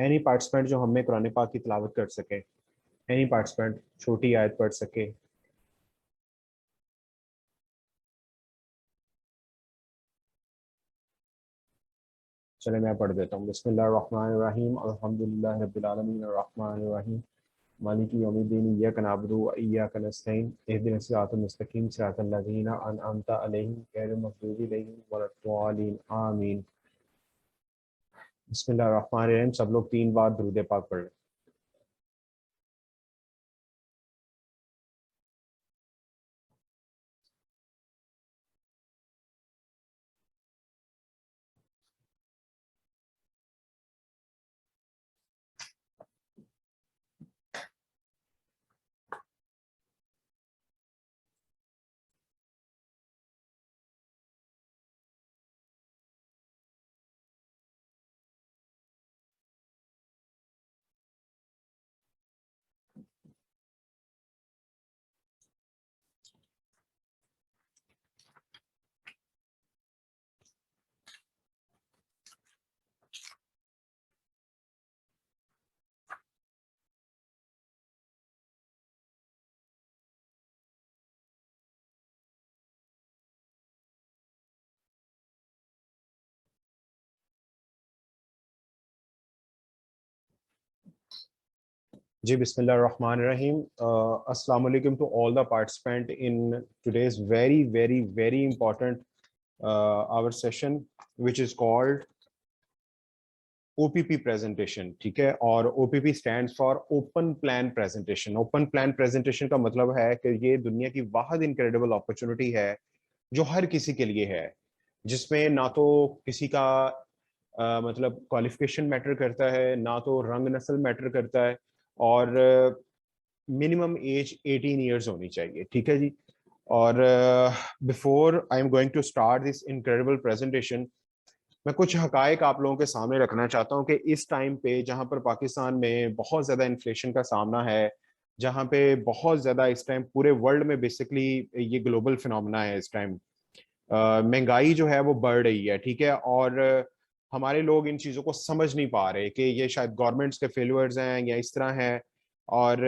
Any participant जो हमें कुरान पाक की तिलावत कर सके, एनी पार्टिसिपेंट छोटी आयत पढ़ सके। चले मैं पढ़ देता हूँ। बिस्मिल्लाहिर्रहमानिर्रहीम, अल्हम्दुलिल्लाहि रब्बिल आलमीन, अर्रहमानिर्रहीम, मालिकी यौमिद्दीन, इय्याका नअबुदु व इय्याका नस्तईन, इहदिनस सिरातल मुस्तकीम, सिरातल लज़ीना अनअमता अलैहिम, गैरिल मग़दूबि अलैहिम वलद्दालिन, आमीन। बिस्मिल्लाहिर्रहमानिर्रहीम। सब लोग 3 बार दुरूद पाक पढ़ लें। जी बिस्मिल्लाहिर्रहमानिर्रहीम। अस्सलाम वालेकुम to all the participant in today's very very very important our session which is called OPP presentation. ठीक है, और OPP stands for open plan presentation. Open plan presentation का मतलब है कि ये दुनिया की वाहिद इनक्रेडिबल अपॉर्चुनिटी है जो हर किसी के लिए है, जिसमें ना तो किसी का मतलब क्वालिफिकेशन मैटर करता है, ना तो रंग नस्ल मैटर करता है, और मिनिमम एज 18 ईयर्स होनी चाहिए। ठीक है जी। और before I am going to start this incredible presentation, मैं कुछ हकायक आप लोगों के सामने रखना चाहता हूं कि इस टाइम पे जहां पर पाकिस्तान में बहुत ज्यादा इन्फ्लेशन का सामना है, जहां पे बहुत ज्यादा इस टाइम पूरे वर्ल्ड में बेसिकली ये ग्लोबल फिनोमेना है, इस टाइम महंगाई जो है वो बढ़ रही है। ठीक है, और हमारे लोग इन चीज़ों को समझ नहीं पा रहे कि ये शायद गवर्नमेंट्स के फेलियर्स हैं या इस तरह है। और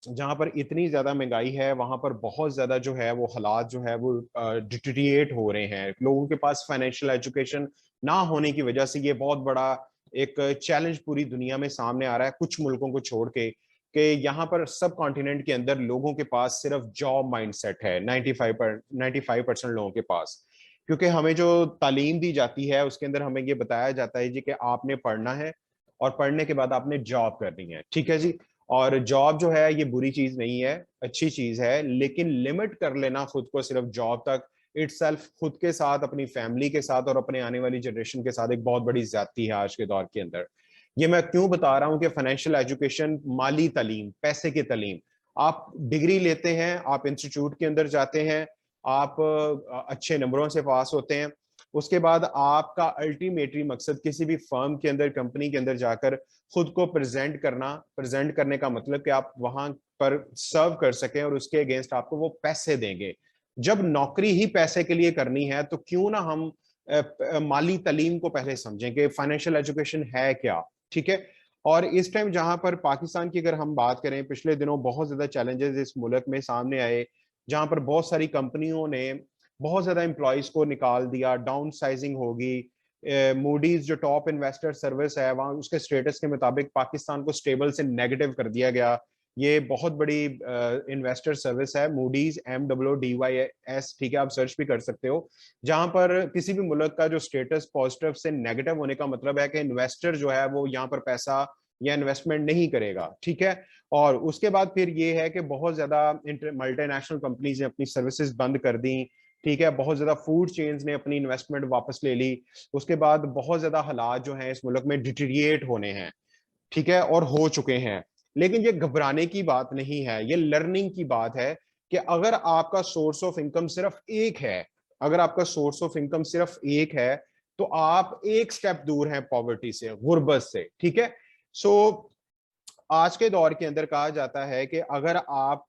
जहाँ पर इतनी ज़्यादा महंगाई है वहाँ पर बहुत ज़्यादा जो है वो हालात जो है वो डिटीरिएट हो रहे हैं। लोगों के पास फाइनेंशियल एजुकेशन ना होने की वजह से ये बहुत बड़ा एक चैलेंज पूरी दुनिया में सामने आ रहा है, कुछ मुल्कों को छोड़ के, कि यहाँ पर सब कॉन्टिनेंट के अंदर लोगों के पास सिर्फ जॉब माइंडसेट है 95% लोगों के पास। क्योंकि हमें जो तालीम दी जाती है उसके अंदर हमें ये बताया जाता है जी कि आपने पढ़ना है और पढ़ने के बाद आपने जॉब करनी है। ठीक है जी। और जॉब जो है ये बुरी चीज नहीं है, अच्छी चीज है, लेकिन लिमिट कर लेना खुद को सिर्फ जॉब तक इटसेल्फ खुद के साथ, अपनी फैमिली के साथ और अपने आने वाली जनरेशन के साथ एक बहुत बड़ी ज्यादती है आज के दौर के अंदर। ये मैं क्यों बता रहा हूं कि फाइनेंशियल एजुकेशन, माली तालीम, पैसे की तालीम, आप डिग्री लेते हैं, आप इंस्टीट्यूट के अंदर जाते हैं, आप अच्छे नंबरों से पास होते हैं, उसके बाद आपका अल्टीमेटली मकसद किसी भी फर्म के अंदर, कंपनी के अंदर जाकर खुद को प्रेजेंट करना। प्रेजेंट करने का मतलब कि आप वहां पर सर्व कर सकें और उसके अगेंस्ट आपको वो पैसे देंगे। जब नौकरी ही पैसे के लिए करनी है तो क्यों ना हम माली तालीम को पहले समझें कि फाइनेंशियल एजुकेशन है क्या। ठीक है। और इस टाइम जहां पर पाकिस्तान की अगर हम बात करें, पिछले दिनों बहुत ज्यादा चैलेंजेस इस मुल्क में सामने आए, जहां पर बहुत सारी कंपनियों ने बहुत ज्यादा एम्प्लॉयज को निकाल दिया, डाउन साइजिंग होगी। मूडीज जो टॉप इन्वेस्टर सर्विस है, वहां उसके स्टेटस के मुताबिक पाकिस्तान को स्टेबल से नेगेटिव कर दिया गया। ये बहुत बड़ी इन्वेस्टर सर्विस है, मूडीज, MWDYS। ठीक है, आप सर्च भी कर सकते हो। जहां पर किसी भी मुल्क का जो स्टेटस पॉजिटिव से नेगेटिव होने का मतलब है कि इन्वेस्टर जो है वो यहाँ पर पैसा या इन्वेस्टमेंट नहीं करेगा। ठीक है। और उसके बाद फिर ये है कि बहुत ज्यादा मल्टीनेशनल कंपनीज ने अपनी सर्विसेज बंद कर दी। ठीक है, बहुत ज्यादा फूड चेन्स ने अपनी इन्वेस्टमेंट वापस ले ली। उसके बाद बहुत ज्यादा हालात जो हैं इस मुल्क में डिटीरिएट होने हैं। ठीक है, और हो चुके हैं। लेकिन ये घबराने की बात नहीं है, ये लर्निंग की बात है कि अगर आपका सोर्स ऑफ इनकम सिर्फ एक है, अगर आपका सोर्स ऑफ इनकम सिर्फ एक है, तो आप एक स्टेप दूर हैं पॉवर्टी से, गुर्बत से। ठीक है। सो आज के दौर के अंदर कहा जाता है कि अगर आप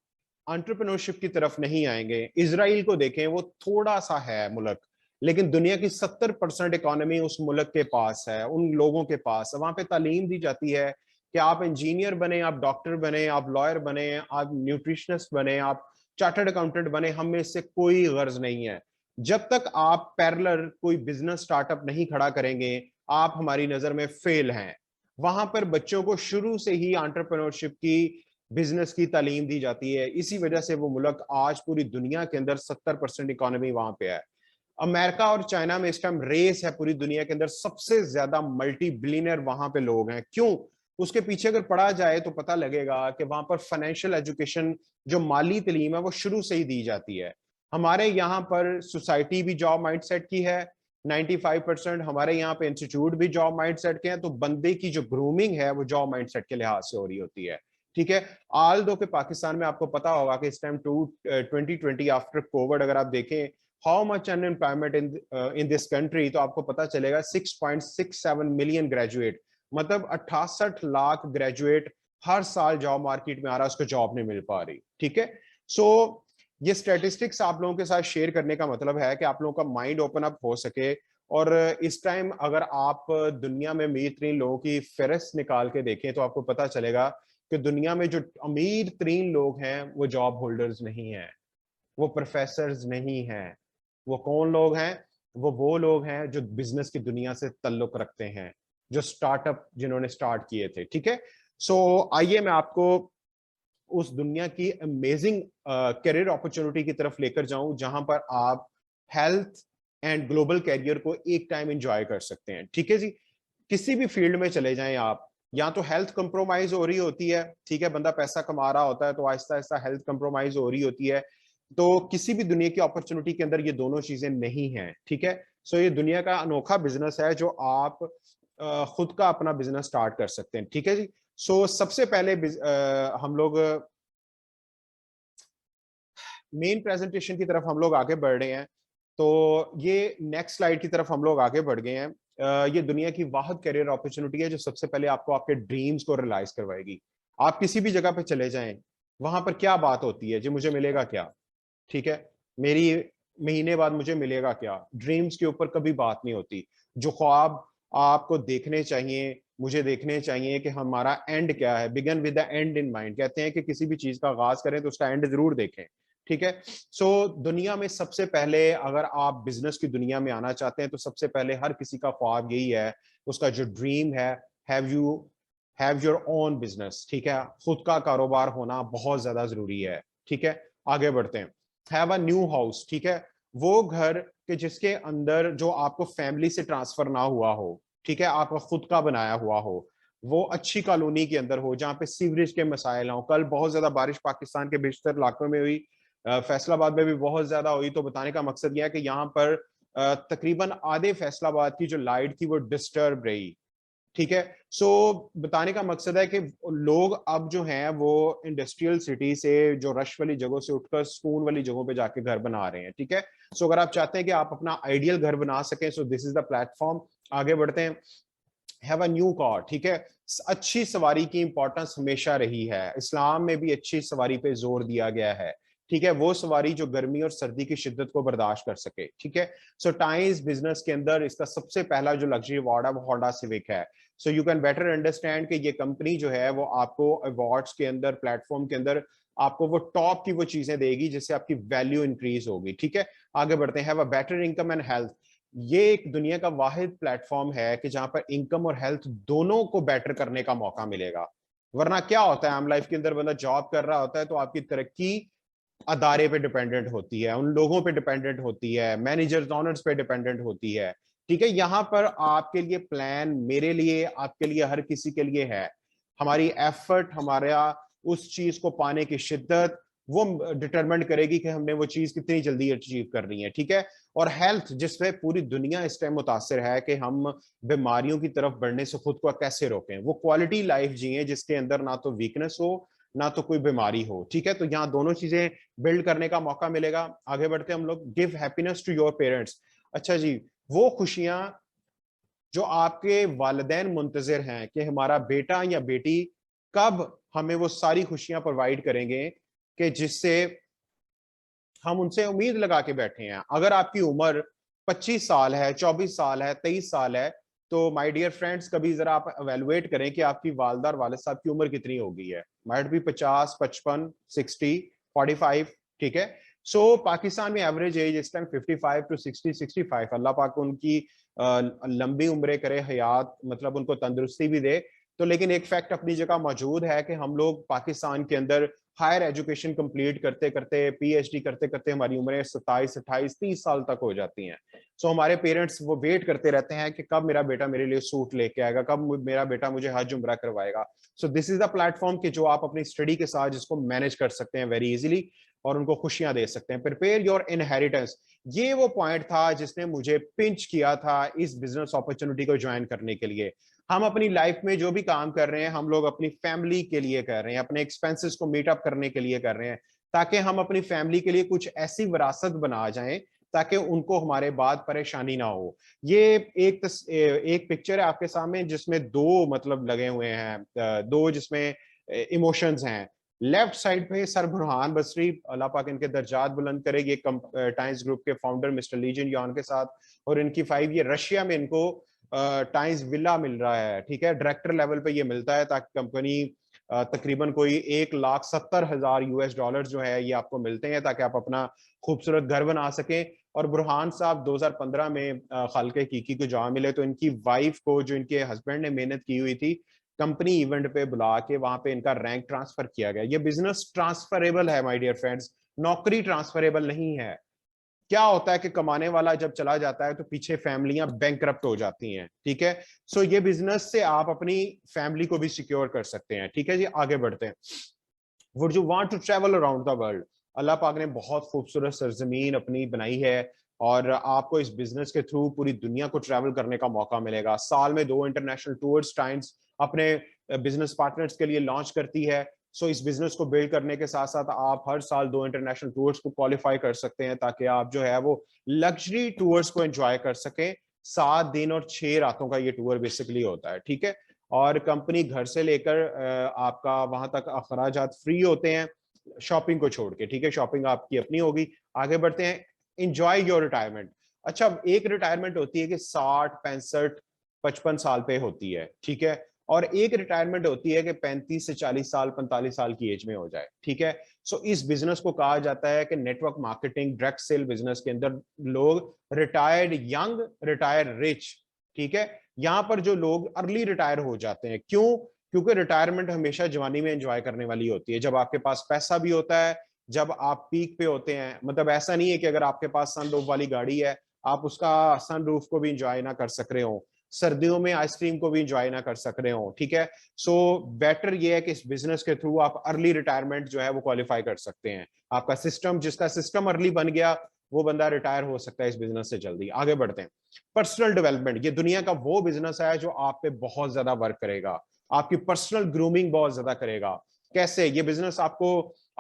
एंटरप्रेन्योरशिप की तरफ नहीं आएंगे, इसराइल को देखें, वो थोड़ा सा है मुल्क, लेकिन दुनिया की 70% इकोनॉमी उस मुल्क के पास है, उन लोगों के पास। वहां पे तालीम दी जाती है कि आप इंजीनियर बने, आप डॉक्टर बने, आप लॉयर बने, आप न्यूट्रिशनिस्ट बने, आप चार्टर्ड अकाउंटेंट बने, हमें इससे कोई गर्ज नहीं है। जब तक आप पैरेलल कोई बिजनेस स्टार्टअप नहीं खड़ा करेंगे, आप हमारी नजर में फेल हैं। वहां पर बच्चों को शुरू से ही एंटरप्रेन्योरशिप की, बिजनेस की तालीम दी जाती है। इसी वजह से वो मुल्क आज पूरी दुनिया के अंदर 70% इकोनॉमी वहां पे है। अमेरिका और चाइना में इस टाइम रेस है पूरी दुनिया के अंदर, सबसे ज्यादा मल्टी बिलियनर वहां पे लोग हैं। क्यों? उसके पीछे अगर पढ़ा जाए तो पता लगेगा कि वहां पर फाइनेंशियल एजुकेशन, जो माली तालीम है, वो शुरू से ही दी जाती है। हमारे यहाँ पर सोसाइटी भी जॉब माइंडसेट की है, 95% हमारे यहाँ पे इंस्टीट्यूट भी जॉब माइंडसेट के हैं। तो बंदे की जो ग्रूमिंग है वो जॉब माइंडसेट के लिहाज से हो रही होती है। ठीक है। आल दो के पाकिस्तान में आपको पता होगा कि इस टाइम 2020 आफ्टर कोविड अगर आप देखें how much unemployment in this country, तो आपको पता चलेगा 6.67 मिलियन ग्रेजुएट, मतलब 68 लाख ग्रेजुएट हर साल जॉब मार्केट में आ रहा है, उसको जॉब नहीं मिल पा रही। ठीक है। सो ये स्टैटिस्टिक्स आप लोगों के साथ शेयर करने का मतलब है कि आप लोगों का माइंड ओपन अप हो सके। और इस टाइम अगर आप दुनिया में अमीर तरीन लोगों की फहरिस्त निकाल के देखें तो आपको पता चलेगा कि दुनिया में जो अमीर तरीन लोग हैं वो जॉब होल्डर्स नहीं हैं, वो प्रोफेसर्स नहीं हैं। वो कौन लोग हैं? वो लोग हैं जो बिजनेस की दुनिया से ताल्लुक रखते हैं, जो स्टार्टअप जिन्होंने स्टार्ट किए थे। ठीक है। सो आइए मैं आपको उस दुनिया की अमेजिंग करियर अपॉर्चुनिटी की तरफ लेकर जाऊं जहां पर आप हेल्थ एंड ग्लोबल करियर को एक टाइम एंजॉय कर सकते हैं। ठीक है जी। किसी भी फील्ड में चले जाएं आप, या तो हेल्थ कंप्रोमाइज हो रही होती है, ठीक है, बंदा पैसा कमा रहा होता है तो आहिस्ता आहिस्ता हेल्थ कंप्रोमाइज हो रही होती है। तो किसी भी दुनिया की अपॉर्चुनिटी के अंदर ये दोनों चीजें नहीं हैं। ठीक है। सो ये दुनिया का अनोखा बिजनेस है जो आप खुद का अपना बिजनेस स्टार्ट कर सकते हैं। ठीक है जी। सो सबसे पहले हम लोग मेन प्रेजेंटेशन की तरफ हम लोग आगे बढ़ रहे हैं। तो ये नेक्स्ट स्लाइड की तरफ हम लोग आगे बढ़ गए हैं। ये दुनिया की वाहिद करियर अपॉर्चुनिटी है जो सबसे पहले आपको आपके ड्रीम्स को रियलाइज करवाएगी। आप किसी भी जगह पे चले जाएं, वहां पर क्या बात होती है जी, मुझे मिलेगा क्या? ठीक है। मेरी महीने बाद मुझे मिलेगा क्या? ड्रीम्स के ऊपर कभी बात नहीं होती। जो ख्वाब आपको देखने चाहिए, मुझे देखने चाहिए कि हमारा एंड क्या है, begin with the end in mind. कहते हैं कि किसी भी चीज का आगाज करें तो उसका एंड जरूर देखें। ठीक है। सो दुनिया में सबसे पहले अगर आप बिजनेस की दुनिया में आना चाहते हैं तो सबसे पहले हर किसी का ख्वाब यही है, उसका जो ड्रीम है, have you have your own business. ठीक है। खुद का कारोबार होना बहुत ज्यादा जरूरी है। ठीक है। आगे बढ़ते हैं। Have a new house. ठीक है। वो घर के जिसके अंदर जो आपको फैमिली से ट्रांसफर ना हुआ हो, ठीक है, आपका खुद का बनाया हुआ हो, वो अच्छी कॉलोनी के अंदर हो जहां पे सीवरेज के मसाइल हो। कल बहुत ज्यादा बारिश पाकिस्तान के बेशतर इलाकों में हुई, फैसलाबाद में भी बहुत ज्यादा हुई। तो बताने का मकसद यह है कि यहाँ पर तकरीबन आधे फैसलाबाद की जो लाइट थी वो डिस्टर्ब रही। ठीक है। सो बताने का मकसद है कि लोग अब जो हैं वो इंडस्ट्रियल सिटी से, जो रश वाली जगहों से उठकर सुकून वाली जगहों पे जाके घर बना रहे हैं। ठीक है। सो अगर आप चाहते हैं कि आप अपना आइडियल घर बना सकें, so this is the platform. आगे बढ़ते हैं। Have a new car. ठीक है। अच्छी सवारी की इंपॉर्टेंस हमेशा रही है, इस्लाम में भी अच्छी सवारी पे जोर दिया गया है। ठीक है। वो सवारी जो गर्मी और सर्दी की शिद्दत को बर्दाश्त कर सके। ठीक है। सो टाइम्स बिजनेस के अंदर इसका सबसे पहला जो लग्जरी अवार्ड है वो होंडा सिविक है। So you can better understand कि ये कंपनी जो है वो आपको अवार्ड्स के अंदर, प्लेटफॉर्म के अंदर आपको वो टॉप की वो चीजें देगी जिससे आपकी वैल्यू इंक्रीज होगी। ठीक है। आगे बढ़ते हैं। Have a better income and health. ये एक दुनिया का वाहिद प्लेटफॉर्म है कि जहां पर इनकम और हेल्थ दोनों को बेटर करने का मौका मिलेगा। वरना क्या होता है, आम लाइफ के अंदर बंदा जॉब कर रहा होता है तो आपकी तरक्की अदारे पे डिपेंडेंट होती है, उन लोगों पे डिपेंडेंट होती है, मैनेजर्स ऑनर्स पे डिपेंडेंट होती है। ठीक है। यहां पर आपके लिए प्लान, मेरे लिए, आपके लिए, हर किसी के लिए है। हमारी एफर्ट, हमारा उस चीज को पाने की शिद्दत वो डिटरमाइन करेगी कि हमने वो चीज कितनी जल्दी अचीव करनी है। ठीक है। और हेल्थ, जिसपे पूरी दुनिया इस टाइम मुतासिर है कि हम बीमारियों की तरफ बढ़ने से खुद को कैसे रोकें, वो क्वालिटी लाइफ जिए जिसके अंदर ना तो वीकनेस हो ना तो कोई बीमारी हो। ठीक है। तो यहाँ दोनों चीजें बिल्ड करने का मौका मिलेगा। आगे बढ़ते हम लोग। Give happiness to your parents. अच्छा जी, वो खुशियां जो आपके वालिदैन मुंतजिर हैं कि हमारा बेटा या बेटी कब हमें वो सारी खुशियां प्रोवाइड करेंगे कि जिससे हम उनसे उम्मीद लगा के बैठे हैं। अगर आपकी उम्र 25 साल है, 24 साल है, 23 साल है, तो माय डियर फ्रेंड्स कभी जरा आप एवेलुएट करें कि आपकी वालदा और वालिद साहब की उम्र कितनी हो गई है। माइट भी 50, 55, 60, 45। ठीक है। सो पाकिस्तान में एवरेज एज इस टाइम 55 टू 60, 65। अल्लाह पाक उनकी लंबी उम्रें करे, हयात मतलब उनको तंदुरुस्ती भी दे। तो लेकिन एक फैक्ट अपनी जगह मौजूद है कि हम लोग पाकिस्तान के अंदर हायर एजुकेशन कंप्लीट करते करते, पीएचडी करते करते हमारी उम्रें 27, 28, 30 साल तक हो जाती हैं। सो हमारे पेरेंट्स वो वेट करते रहते हैं कि कब मेरा बेटा मेरे लिए सूट लेके आएगा, कब मेरा बेटा मुझे हज उम्रा करवाएगा। So this is the platform कि जो आप अपनी स्टडी के साथ जिसको मैनेज कर सकते हैं वेरी इजीली और उनको खुशियां दे सकते हैं। प्रिपेयर योर इनहेरिटेंस, ये वो पॉइंट था जिसने मुझे पिंच किया था इस बिजनेस अपॉर्चुनिटी को ज्वाइन करने के लिए। हम अपनी लाइफ में जो भी काम कर रहे हैं हम लोग अपनी फैमिली के लिए कर रहे हैं, अपने एक्सपेंसेस को मीट अप करने के लिए कर रहे हैं, ताकि हम अपनी फैमिली के लिए कुछ ऐसी विरासत बना जाएं ताकि उनको हमारे बाद परेशानी ना हो। ये एक पिक्चर है आपके सामने जिसमें दो मतलब लगे हुए हैं, दो जिसमें इमोशंस हैं। लेफ्ट साइड पे सर बुरहान बसरी, अल्लाह पाक इनके दर्जात बुलंद करे, ये टाइम्स ग्रुप के फाउंडर मिस्टर लीजन यॉन के साथ, और इनकी 5 ईयर रशिया में इनको टाइम्स विला मिल रहा है। ठीक है, डायरेक्टर लेवल पे ये मिलता है ताकि कंपनी तकरीबन कोई 1,70,000 यूएस डॉलर जो है ये आपको मिलते हैं ताकि आप अपना खूबसूरत घर बना सकें। और बुरहान साहब 2015 में खालके कीकी को जॉब मिले तो इनकी वाइफ को, जो इनके हस्बैंड ने मेहनत की हुई थी, कंपनी इवेंट पे बुला के वहां पे इनका रैंक ट्रांसफर किया गया। ये बिजनेस ट्रांसफरेबल है माय डियर फ्रेंड्स, नौकरी ट्रांसफरेबल नहीं है। क्या होता है कि कमाने वाला जब चला जाता है तो पीछे फैमिलियां बैंकरप्ट हो जाती हैं। ठीक है। सो ये बिजनेस से आप अपनी फैमिली को भी सिक्योर कर सकते हैं। ठीक है जी, आगे बढ़ते हैं। Would you want to travel around the world? Allah पाक ने बहुत खूबसूरत सरजमीन अपनी बनाई है और आपको इस बिजनेस के थ्रू पूरी दुनिया को ट्रैवल करने का मौका मिलेगा। साल में 2 इंटरनेशनल टूर्स टाइम्स अपने बिजनेस पार्टनर्स के लिए लॉन्च करती है। सो इस बिजनेस को बिल्ड करने के साथ साथ आप हर साल 2 इंटरनेशनल टूर्स को क्वालिफाई कर सकते हैं ताकि आप जो है वो लग्जरी टूर्स को एंजॉय कर सकें। 7 दिन और 6 रातों का ये टूर बेसिकली होता है। ठीक है। और कंपनी घर से लेकर आपका वहां तक अखराजात फ्री होते हैं, शॉपिंग को छोड़ के। ठीक है, शॉपिंग आपकी अपनी होगी। आगे बढ़ते हैं। Enjoy your retirement. अच्छा, एक रिटायरमेंट होती है कि 60, 65, 55 साल पे होती है। ठीक है। और एक रिटायरमेंट होती है कि 35 से 40 साल, 45 साल की एज में हो जाए। ठीक है। सो इस बिजनेस को कहा जाता है कि network marketing direct sell business के अंदर लोग रिटायर्ड यंग, रिटायर रिच। ठीक है। यहां पर जो लोग अर्ली रिटायर हो जाते हैं, क्यों? क्योंकि रिटायरमेंट हमेशा जवानी में एंजॉय करने वाली होती है, जब आपके पास पैसा भी होता है, जब आप पीक पे होते हैं। मतलब ऐसा नहीं है कि अगर आपके पास सनरूफ वाली गाड़ी है आप उसका सनरूफ को भी इंजॉय ना कर सक रहे हो, सर्दियों में आइसक्रीम को भी इंजॉय ना कर सक रहे हो। ठीक है। सो बेटर ये है कि इस बिजनेस के थ्रू आप अर्ली रिटायरमेंट जो है वो क्वालिफाई कर सकते हैं। आपका सिस्टम, जिसका सिस्टम अर्ली बन गया वो बंदा रिटायर हो सकता है इस बिजनेस से जल्दी। आगे बढ़ते हैं। पर्सनल डेवलपमेंट, ये दुनिया का वो बिजनेस है जो आप पे बहुत ज्यादा वर्क करेगा, आपकी पर्सनल ग्रूमिंग बहुत ज्यादा करेगा। कैसे? ये बिजनेस आपको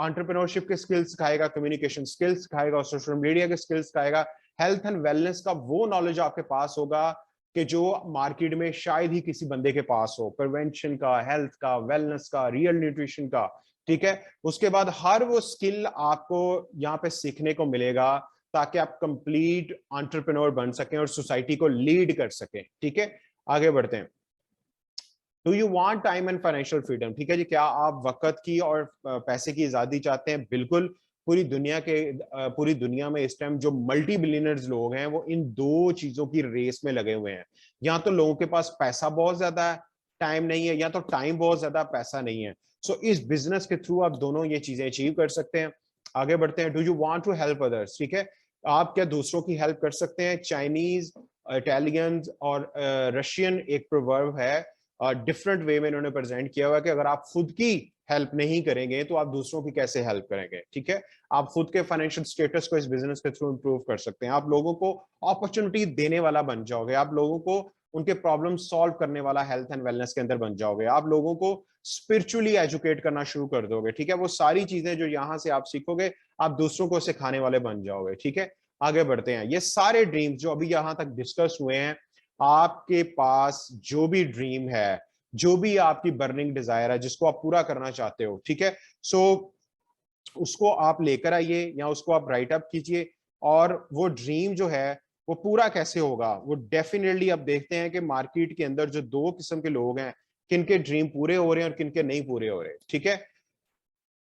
एंटरप्रेन्योरशिप के स्किल्स सिखाएगा, कम्युनिकेशन स्किल्स सिखाएगा, सोशल मीडिया के स्किल्स सिखाएगा, हेल्थ एंड वेलनेस का वो नॉलेज आपके पास होगा कि जो मार्केट में शायद ही किसी बंदे के पास हो, प्रिवेंशन का, हेल्थ का, वेलनेस का, रियल न्यूट्रिशन का। ठीक है। उसके बाद हर वो स्किल आपको यहाँ पे सीखने को मिलेगा ताकि आप कंप्लीट एंटरप्रेन्योर बन सकें और सोसाइटी को लीड कर सकें। ठीक है। आगे बढ़ते हैं। Do you want time and financial freedom? ठीक है जी, क्या आप वक्त की और पैसे की आजादी चाहते हैं? बिल्कुल। पूरी दुनिया में इस टाइम जो मल्टी बिलियनर्स लोग हैं वो इन दो चीजों की रेस में लगे हुए हैं। या तो लोगों के पास पैसा बहुत ज्यादा है, टाइम नहीं है, या तो टाइम बहुत ज्यादा, पैसा नहीं है। सो इस बिजनेस के थ्रू आप दोनों ये चीजें अचीव कर सकते हैं। आगे बढ़ते हैं। Do you want to help others? ठीक है, आप क्या दूसरों की हेल्प कर सकते हैं? चाइनीज, इटालियन और रशियन एक प्रोवर्ब है, डिफरेंट वे में इन्होंने प्रेजेंट किया हुआ है कि अगर आप खुद की हेल्प नहीं करेंगे तो आप दूसरों की कैसे हेल्प करेंगे। ठीक है। आप खुद के फाइनेंशियल स्टेटस को इस बिजनेस के थ्रू इंप्रूव कर सकते हैं, आप लोगों को अपॉर्चुनिटी देने वाला बन जाओगे, आप लोगों को उनके प्रॉब्लम सॉल्व करने वाला हेल्थ एंड वेलनेस के अंदर बन जाओगे, आप लोगों को स्पिरिचुअली एजुकेट करना शुरू कर दोगे। ठीक है। वो सारी चीजें जो यहां से आप सीखोगे आप दूसरों को सिखाने वाले बन जाओगे। ठीक है। आगे बढ़ते हैं। ये सारे ड्रीम्स जो अभी यहां तक डिस्कस हुए हैं, आपके पास जो भी ड्रीम है, जो भी आपकी बर्निंग डिजायर है, जिसको आप पूरा करना चाहते हो, ठीक है, सो उसको आप लेकर आइए या उसको आप राइट अप कीजिए और वो ड्रीम जो है वो पूरा कैसे होगा, वो डेफिनेटली अब देखते हैं कि मार्केट के अंदर जो दो किस्म के लोग हैं, किनके ड्रीम पूरे हो रहे हैं और किनके नहीं पूरे हो रहे। ठीक है,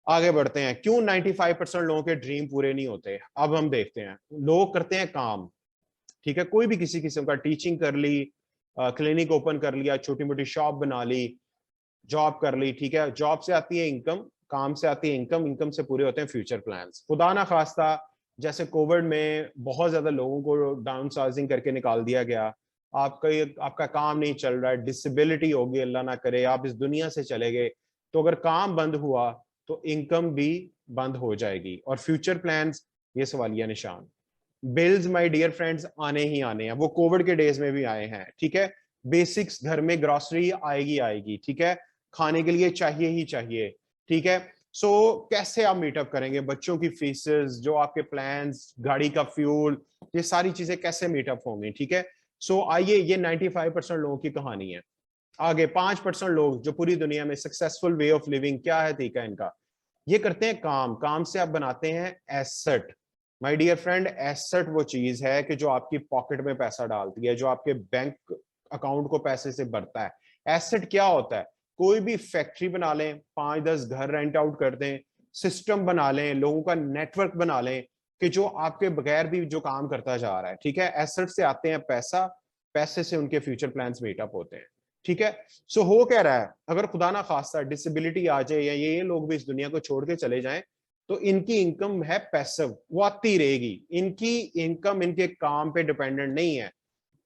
आगे बढ़ते हैं। क्यों 95% लोगों के ड्रीम पूरे नहीं होते, अब हम देखते हैं। लोग करते हैं काम, ठीक है, कोई भी किसी किस्म का, टीचिंग कर ली, क्लिनिक ओपन कर लिया, छोटी मोटी शॉप बना ली, जॉब कर ली, ठीक है, जॉब से आती है इनकम, काम से आती है इनकम, इनकम से पूरे होते हैं फ्यूचर प्लान्स। खुदा ना खास्ता जैसे कोविड में बहुत ज्यादा लोगों को डाउन साइजिंग करके निकाल दिया गया, आपका काम नहीं चल रहा है, डिसेबिलिटी होगी, अल्लाह ना करे आप इस दुनिया से चले गए, तो अगर काम बंद हुआ तो इनकम भी बंद हो जाएगी और फ्यूचर प्लान्स ये सवालिया निशान। बिल्स माय डियर फ्रेंड्स आने ही आने हैं, वो कोविड के डेज में भी आए हैं, ठीक है। बेसिक्स घर में ग्रोसरी आएगी आएगी, ठीक है, खाने के लिए चाहिए ही चाहिए, ठीक है। सो कैसे आप मीटअप करेंगे बच्चों की फीसेस, जो आपके प्लान्स, गाड़ी का फ्यूल, ये सारी चीजें कैसे मीटअप होंगी, ठीक है। सो आइए, ये 95% लोगों की कहानी है। आगे 5% लोग जो पूरी दुनिया में सक्सेसफुल वे ऑफ लिविंग क्या है, ठीक है, इनका ये करते हैं काम, काम से आप बनाते हैं asset. My dear friend, asset वो चीज है कि जो आपकी पॉकेट में पैसा डालती है, जो आपके बैंक अकाउंट को पैसे से भरता है। एसेट क्या होता है, कोई भी फैक्ट्री बना लें, 5-10 घर रेंट आउट कर दें, सिस्टम बना लें, लोगों का नेटवर्क बना लें कि जो आपके बगैर भी जो काम करता जा रहा है, ठीक है। एसेट से आते हैं पैसा, पैसे से उनके फ्यूचर प्लान्स मीटअप होते हैं, ठीक है। सो हो क्या रहा है, अगर खुदा ना खास्ता डिसेबिलिटी आ जाए या ये लोग भी इस दुनिया को छोड़ के चले जाएं, तो इनकी इनकम है पैसिव, वो आती रहेगी, इनकी इनकम इनके काम पे डिपेंडेंट नहीं है।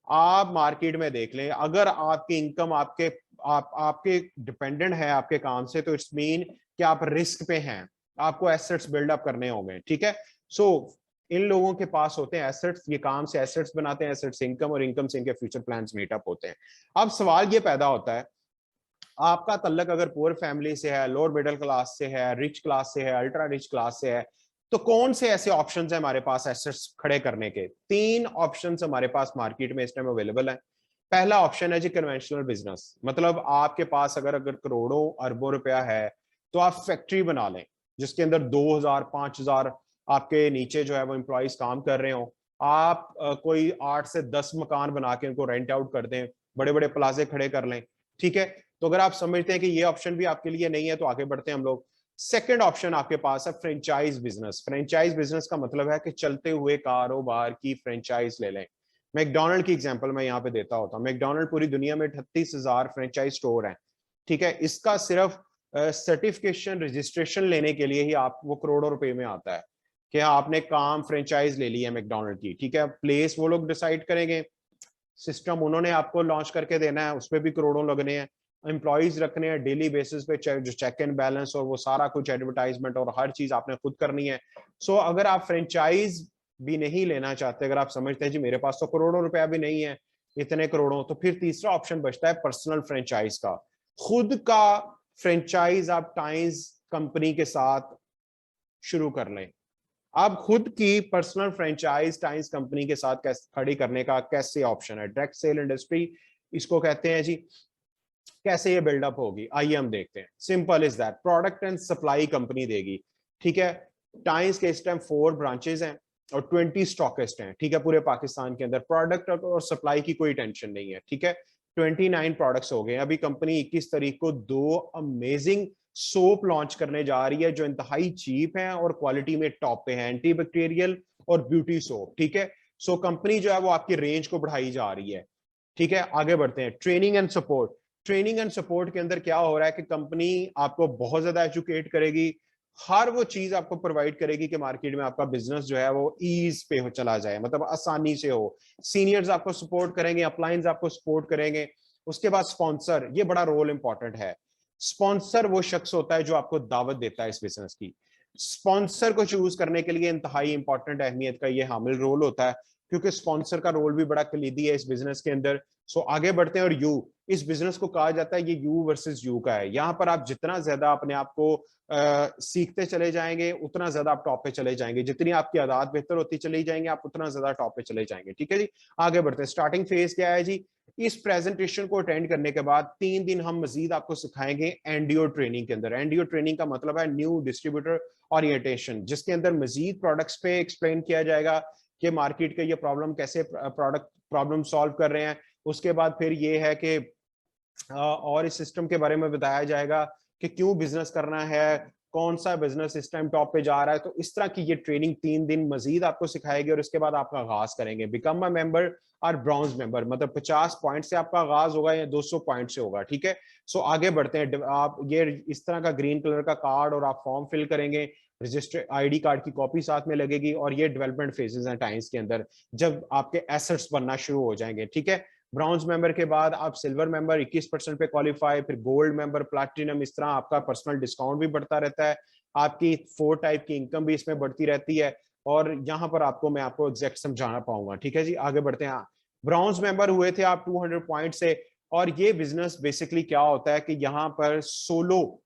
आप मार्केट में देख लें, अगर आपकी इनकम आपके डिपेंडेंट है आपके काम से, तो इट्स मीन कि आप रिस्क पे हैं, आपको एसेट्स बिल्डअप करने होंगे, ठीक है। सो इन लोगों के पास होते हैं एसेट्स, ये काम से एसेट्स बनाते हैं, एसेट्स इनकम, और इनकम से इनके फ्यूचर प्लान्स मीटअप होते हैं। अब सवाल ये पैदा होता है, आपका तल्लक अगर पुअर फैमिली से है, लोअर मिडिल क्लास से है, रिच क्लास से है, अल्ट्रा रिच क्लास से है, तो कौन से ऐसे ऑप्शंस है हमारे पास एसेट्स खड़े करने के? 3 ऑप्शंस हमारे पास मार्केट में इस टाइम अवेलेबल है। पहला ऑप्शन है जी कन्वेंशनल बिजनेस, मतलब आपके पास अगर अगर करोड़ों अरबों रुपया है, तो आप फैक्ट्री बना लें जिसके अंदर 2000-5000 आपके नीचे जो है वो एम्प्लॉइज काम कर रहे हो। आप कोई 8 से 10 मकान बना के उनको रेंट आउट कर दें, बड़े बड़े प्लाजे खड़े कर लें, ठीक है। तो अगर आप समझते हैं कि ये ऑप्शन भी आपके लिए नहीं है, तो आगे बढ़ते हैं हम लोग। सेकंड ऑप्शन आपके पास है फ्रेंचाइज बिजनेस। फ्रेंचाइज बिजनेस का मतलब है कि चलते हुए कारोबार की फ्रेंचाइज ले लें। मैकडोनल्ड की एग्जांपल मैं यहाँ पे देता होता हूँ। मैकडोनल्ड पूरी दुनिया में 38,000 फ्रेंचाइज स्टोर हैं, ठीक है। इसका सिर्फ सर्टिफिकेशन रजिस्ट्रेशन लेने के लिए ही आप वो करोड़ों रुपए में आता है कि आपने काम फ्रेंचाइज ले ली है मैकडोनल्ड की, ठीक है। प्लेस वो लोग डिसाइड करेंगे, सिस्टम उन्होंने आपको लॉन्च करके देना है, उसमें भी करोड़ों लगने हैं, एम्प्लॉइज रखने हैं डेली बेसिस पे, जो चेक एंड बैलेंस और वो सारा कुछ, एडवर्टाइजमेंट और हर चीज आपने खुद करनी है। सो अगर आप फ्रेंचाइज भी नहीं लेना चाहते, अगर आप समझते हैं जी मेरे पास तो करोड़ों रुपया भी नहीं है, इतने करोड़ों, तो फिर तीसरा ऑप्शन बचता है पर्सनल फ्रेंचाइज का। खुद का फ्रेंचाइज आप टाइम्स कंपनी के साथ शुरू कर लें। आप खुद की पर्सनल फ्रेंचाइज टाइम्स कंपनी के साथ खड़ी करने का कैसे ऑप्शन है, डायरेक्ट सेल इंडस्ट्री इसको कहते हैं जी। कैसे ये बिल्डअप होगी, आइए हम देखते हैं। Simple is that, product and supply company देगी, ठीक है। टाइम्स के इस टाइम 4 ब्रांचेस हैं और 20 स्टॉकिस्ट हैं, ठीक है, पूरे पाकिस्तान के अंदर। प्रोडक्ट और सप्लाई की कोई टेंशन नहीं है, ठीक है। 29 प्रोडक्ट्स हो गए। अभी कंपनी 21 तारीख को 2 अमेजिंग सोप लॉन्च करने जा रही है जो इंतहाई चीप है और क्वालिटी में टॉप पे है, एंटीबैक्टीरियल और ब्यूटी सोप, ठीक है। सो कंपनी जो है वो आपकी रेंज को बढ़ाई जा रही है, ठीक है। आगे बढ़ते हैं, training and support. Training and support के अंदर क्या हो रहा है कि कंपनी आपको बहुत ज्यादा एजुकेट करेगी, हर वो चीज आपको प्रोवाइड करेगी कि मार्केट में आपका बिजनेस जो है वो ईज पे हो चला जाए, मतलब आसानी से हो। सीनियर्स आपको सपोर्ट करेंगे, अपलाइंस आपको सपोर्ट करेंगे। उसके बाद स्पॉन्सर, ये बड़ा रोल इंपॉर्टेंट है। स्पॉन्सर वो शख्स होता है जो आपको दावत देता है इस बिजनेस की। स्पॉन्सर को चूज करने के लिए इंतहाई इंपॉर्टेंट अहमियत का ये हामिल रोल होता है, क्योंकि स्पॉन्सर का रोल भी बड़ा कलीदी है इस बिजनेस के अंदर। सो आगे बढ़ते हैं। और यू, इस बिजनेस को कहा जाता है ये यू वर्सेस यू का है। यहाँ पर आप जितना ज्यादा अपने आप को सीखते चले जाएंगे, उतना ज्यादा आप टॉप पे चले जाएंगे। जितनी आपकी आदत बेहतर होती चली जाएंगे, आप उतना ज्यादा टॉप पे चले जाएंगे, ठीक है जी। आगे बढ़ते हैं। स्टार्टिंग फेज क्या है जी, इस प्रेजेंटेशन को अटेंड करने के बाद 3 दिन हम मजीद आपको सिखाएंगे एनडीओ ट्रेनिंग के अंदर। एनडीओ ट्रेनिंग का मतलब है न्यू डिस्ट्रीब्यूटर ओरिएंटेशन, जिसके अंदर मजीद प्रोडक्ट्स पे एक्सप्लेन किया जाएगा, कि मार्केट के ये प्रॉब्लम कैसे प्रोडक्ट प्रॉब्लम सॉल्व कर रहे हैं। उसके बाद फिर ये है कि और इस सिस्टम के बारे में बताया जाएगा कि क्यों बिजनेस करना है, कौन सा बिजनेस इस टाइम टॉप पे जा रहा है। तो इस तरह की ये ट्रेनिंग 3 दिन मजीद आपको सिखाएगी और इसके बाद आपका आगाज करेंगे। बिकम अ मेंबर और ब्रॉन्ज मेंबर, मतलब 50 पॉइंट से आपका आगाज होगा या 200 पॉइंट से होगा, ठीक है। सो आगे बढ़ते हैं। आप ये इस तरह का ग्रीन कलर का कार्ड और आप फॉर्म फिल करेंगे, रजिस्टर आईडी कार्ड की कॉपी साथ में लगेगी, और ये डेवलपमेंट फेजेस हैं टाइम्स के अंदर, जब आपके एसेट्स बनना शुरू हो जाएंगे, ठीक है। ब्रॉन्ज मेंबर के बाद आप सिल्वर मेंबर 21% पे क्वालिफाई, फिर गोल्ड मेंबर, प्लैटिनम, इस तरह आपका पर्सनल डिस्काउंट भी बढ़ता रहता है। आपकी 4 टाइप की इनकम भी इसमें बढ़ती रहती है, और यहाँ पर मैं आपको एग्जैक्ट समझाना पाऊंगा, ठीक है जी। आगे बढ़ते हैं। ब्रॉन्ज मेंबर हुए थे आप 200 पॉइंट से, और ये बिजनेस बेसिकली क्या होता है कि यहाँ पर सोलो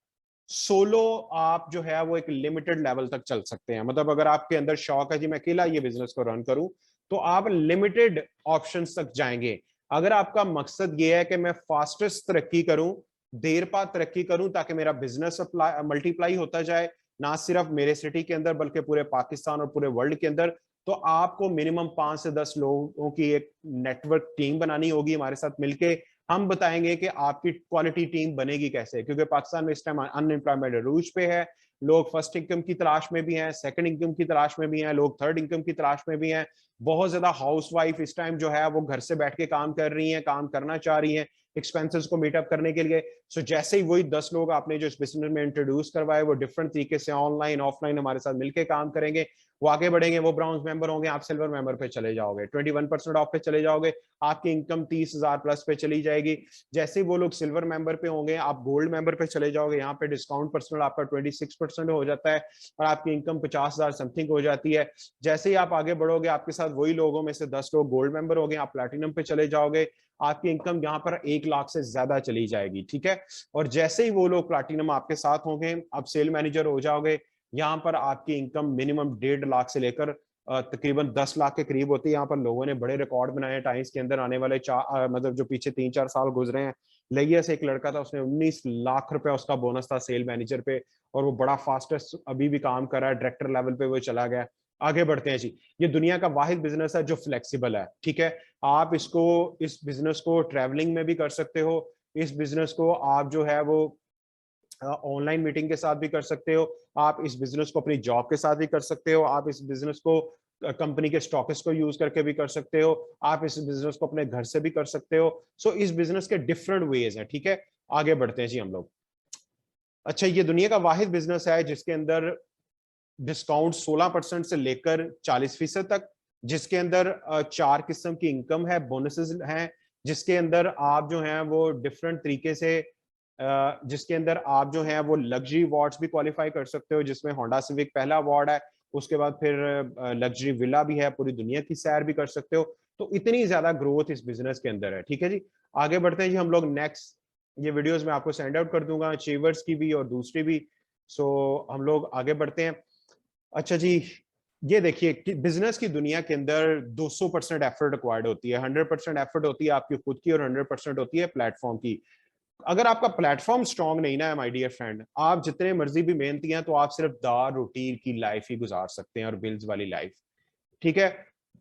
सोलो आप जो है वो एक लिमिटेड लेवल तक चल सकते हैं। मतलब अगर आपके अंदर शौक है जी मैं अकेला ये बिजनेस को रन करूं, तो आप लिमिटेड ऑप्शंस तक जाएंगे। अगर आपका मकसद ये है कि मैं फास्टेस्ट तरक्की करूं, देर पा तरक्की करूं, ताकि मेरा बिजनेस मल्टीप्लाई होता जाए, ना सिर्फ मेरे सिटी के अंदर बल्कि पूरे पाकिस्तान और पूरे वर्ल्ड के अंदर, तो आपको मिनिमम 5 से 10 लोगों की एक नेटवर्क टीम बनानी होगी हमारे साथ मिलके। हम बताएंगे कि आपकी क्वालिटी टीम बनेगी कैसे, क्योंकि पाकिस्तान में इस टाइम अनएम्प्लॉयमेंट अरूज पे है। लोग फर्स्ट इनकम की तलाश में भी हैं, सेकंड इनकम की तलाश में भी हैं, लोग थर्ड इनकम की तलाश में भी हैं। बहुत ज्यादा हाउसवाइफ इस टाइम जो है वो घर से बैठ के काम कर रही हैं, काम करना चाह रही हैं एक्सपेंसेस को मीटअप करने के लिए। सो जैसे ही वही 10 लोग आपने जो इस बिजनेस में इंट्रोड्यूस करवाए, वो डिफरेंट तरीके से ऑनलाइन ऑफलाइन हमारे साथ मिलकर काम करेंगे, वो आगे बढ़ेंगे, वो ब्राउन्स मेंबर होंगे, आप सिल्वर मेंबर पे चले जाओगे, 21% ऑफ पे चले जाओगे, आपकी इनकम 30,000 प्लस पे चली जाएगी। जैसे ही वो लोग सिल्वर मेंबर पे होंगे, आप गोल्ड मेंबर पे चले जाओगे, यहाँ पे डिस्काउंट पर्सनल आपका 26% हो जाता है, और आपकी इनकम 50,000 समथिंग हो जाती है। जैसे ही आप आगे बढ़ोगे, आपके साथ वही लोगों में से 10 लोग गोल्ड मेंबर हो गए, आप प्लैटिनम पे चले जाओगे, आपकी इनकम यहाँ पर 1 लाख से ज्यादा चली जाएगी, ठीक है। और जैसे ही वो लोग प्लैटिनम आपके साथ होंगे, आप सेल मैनेजर हो जाओगे, यहाँ पर आपकी इनकम मिनिमम 1.5 लाख से लेकर तकरीबन 10 लाख के करीब होती है। यहाँ पर लोगों ने बड़े रिकॉर्ड बनाए हैं टाइम्स के अंदर, आने वाले मतलब जो पीछे 3-4 साल गुजरे हैं। लेगिया से एक लड़का था, उसने 19 लाख रुपया उसका बोनस था सेल मैनेजर पे, और वो बड़ा फास्टेस्ट अभी भी काम कर रहा है, डायरेक्टर लेवल पे वो चला गया। आगे बढ़ते हैं जी। ये दुनिया का वाहिद बिजनेस है जो फ्लेक्सिबल है, ठीक है। आप इस बिजनेस को ट्रैवलिंग में भी कर सकते हो, इस बिजनेस को आप जो है वो ऑनलाइन मीटिंग के साथ भी कर सकते हो, आप इस बिजनेस को अपनी जॉब के साथ भी कर सकते हो, आप इस बिजनेस को कंपनी के स्टॉकिस्ट को यूज करके भी कर सकते हो, आप इस बिजनेस को अपने घर से भी कर सकते हो। सो इस बिजनेस के डिफरेंट वेज हैं, ठीक है। आगे बढ़ते हैं जी हम लोग। अच्छा, ये दुनिया का वाहिद बिजनेस है जिसके अंदर डिस्काउंट 16% से लेकर 40% तक, जिसके अंदर 4 किस्म की इनकम है, बोनसेस हैं, जिसके अंदर आप जो हैं वो डिफरेंट तरीके से जिसके अंदर आप जो है वो लग्जरी अवार्ड्स भी क्वालिफाई कर सकते हो, जिसमें होंडा सिविक पहला अवार्ड है। उसके बाद फिर लग्जरी विला भी है, पूरी दुनिया की सैर भी कर सकते हो। तो इतनी ज्यादा ग्रोथ इस बिजनेस के अंदर है, ठीक है जी। आगे बढ़ते हैं जी हम लोग नेक्स्ट। ये वीडियोस मैं आपको सेंड आउट कर दूंगा, अचीवर्स की भी और दूसरी भी। सो हम लोग आगे बढ़ते हैं। अच्छा जी, ये देखिए कि बिजनेस की दुनिया के अंदर 200% एफर्ट रिक्वायर्ड होती है, 100% एफर्ट होती है आपकी खुद की, और 100% होती है प्लेटफॉर्म की। अगर आपका प्लेटफॉर्म स्ट्रांग नहीं ना है माय डियर फ्रेंड, आप जितने मर्जी भी मेहनती हैं, तो आप सिर्फ दार रोटी की लाइफ ही गुजार सकते हैं, और बिल्स वाली लाइफ, ठीक है।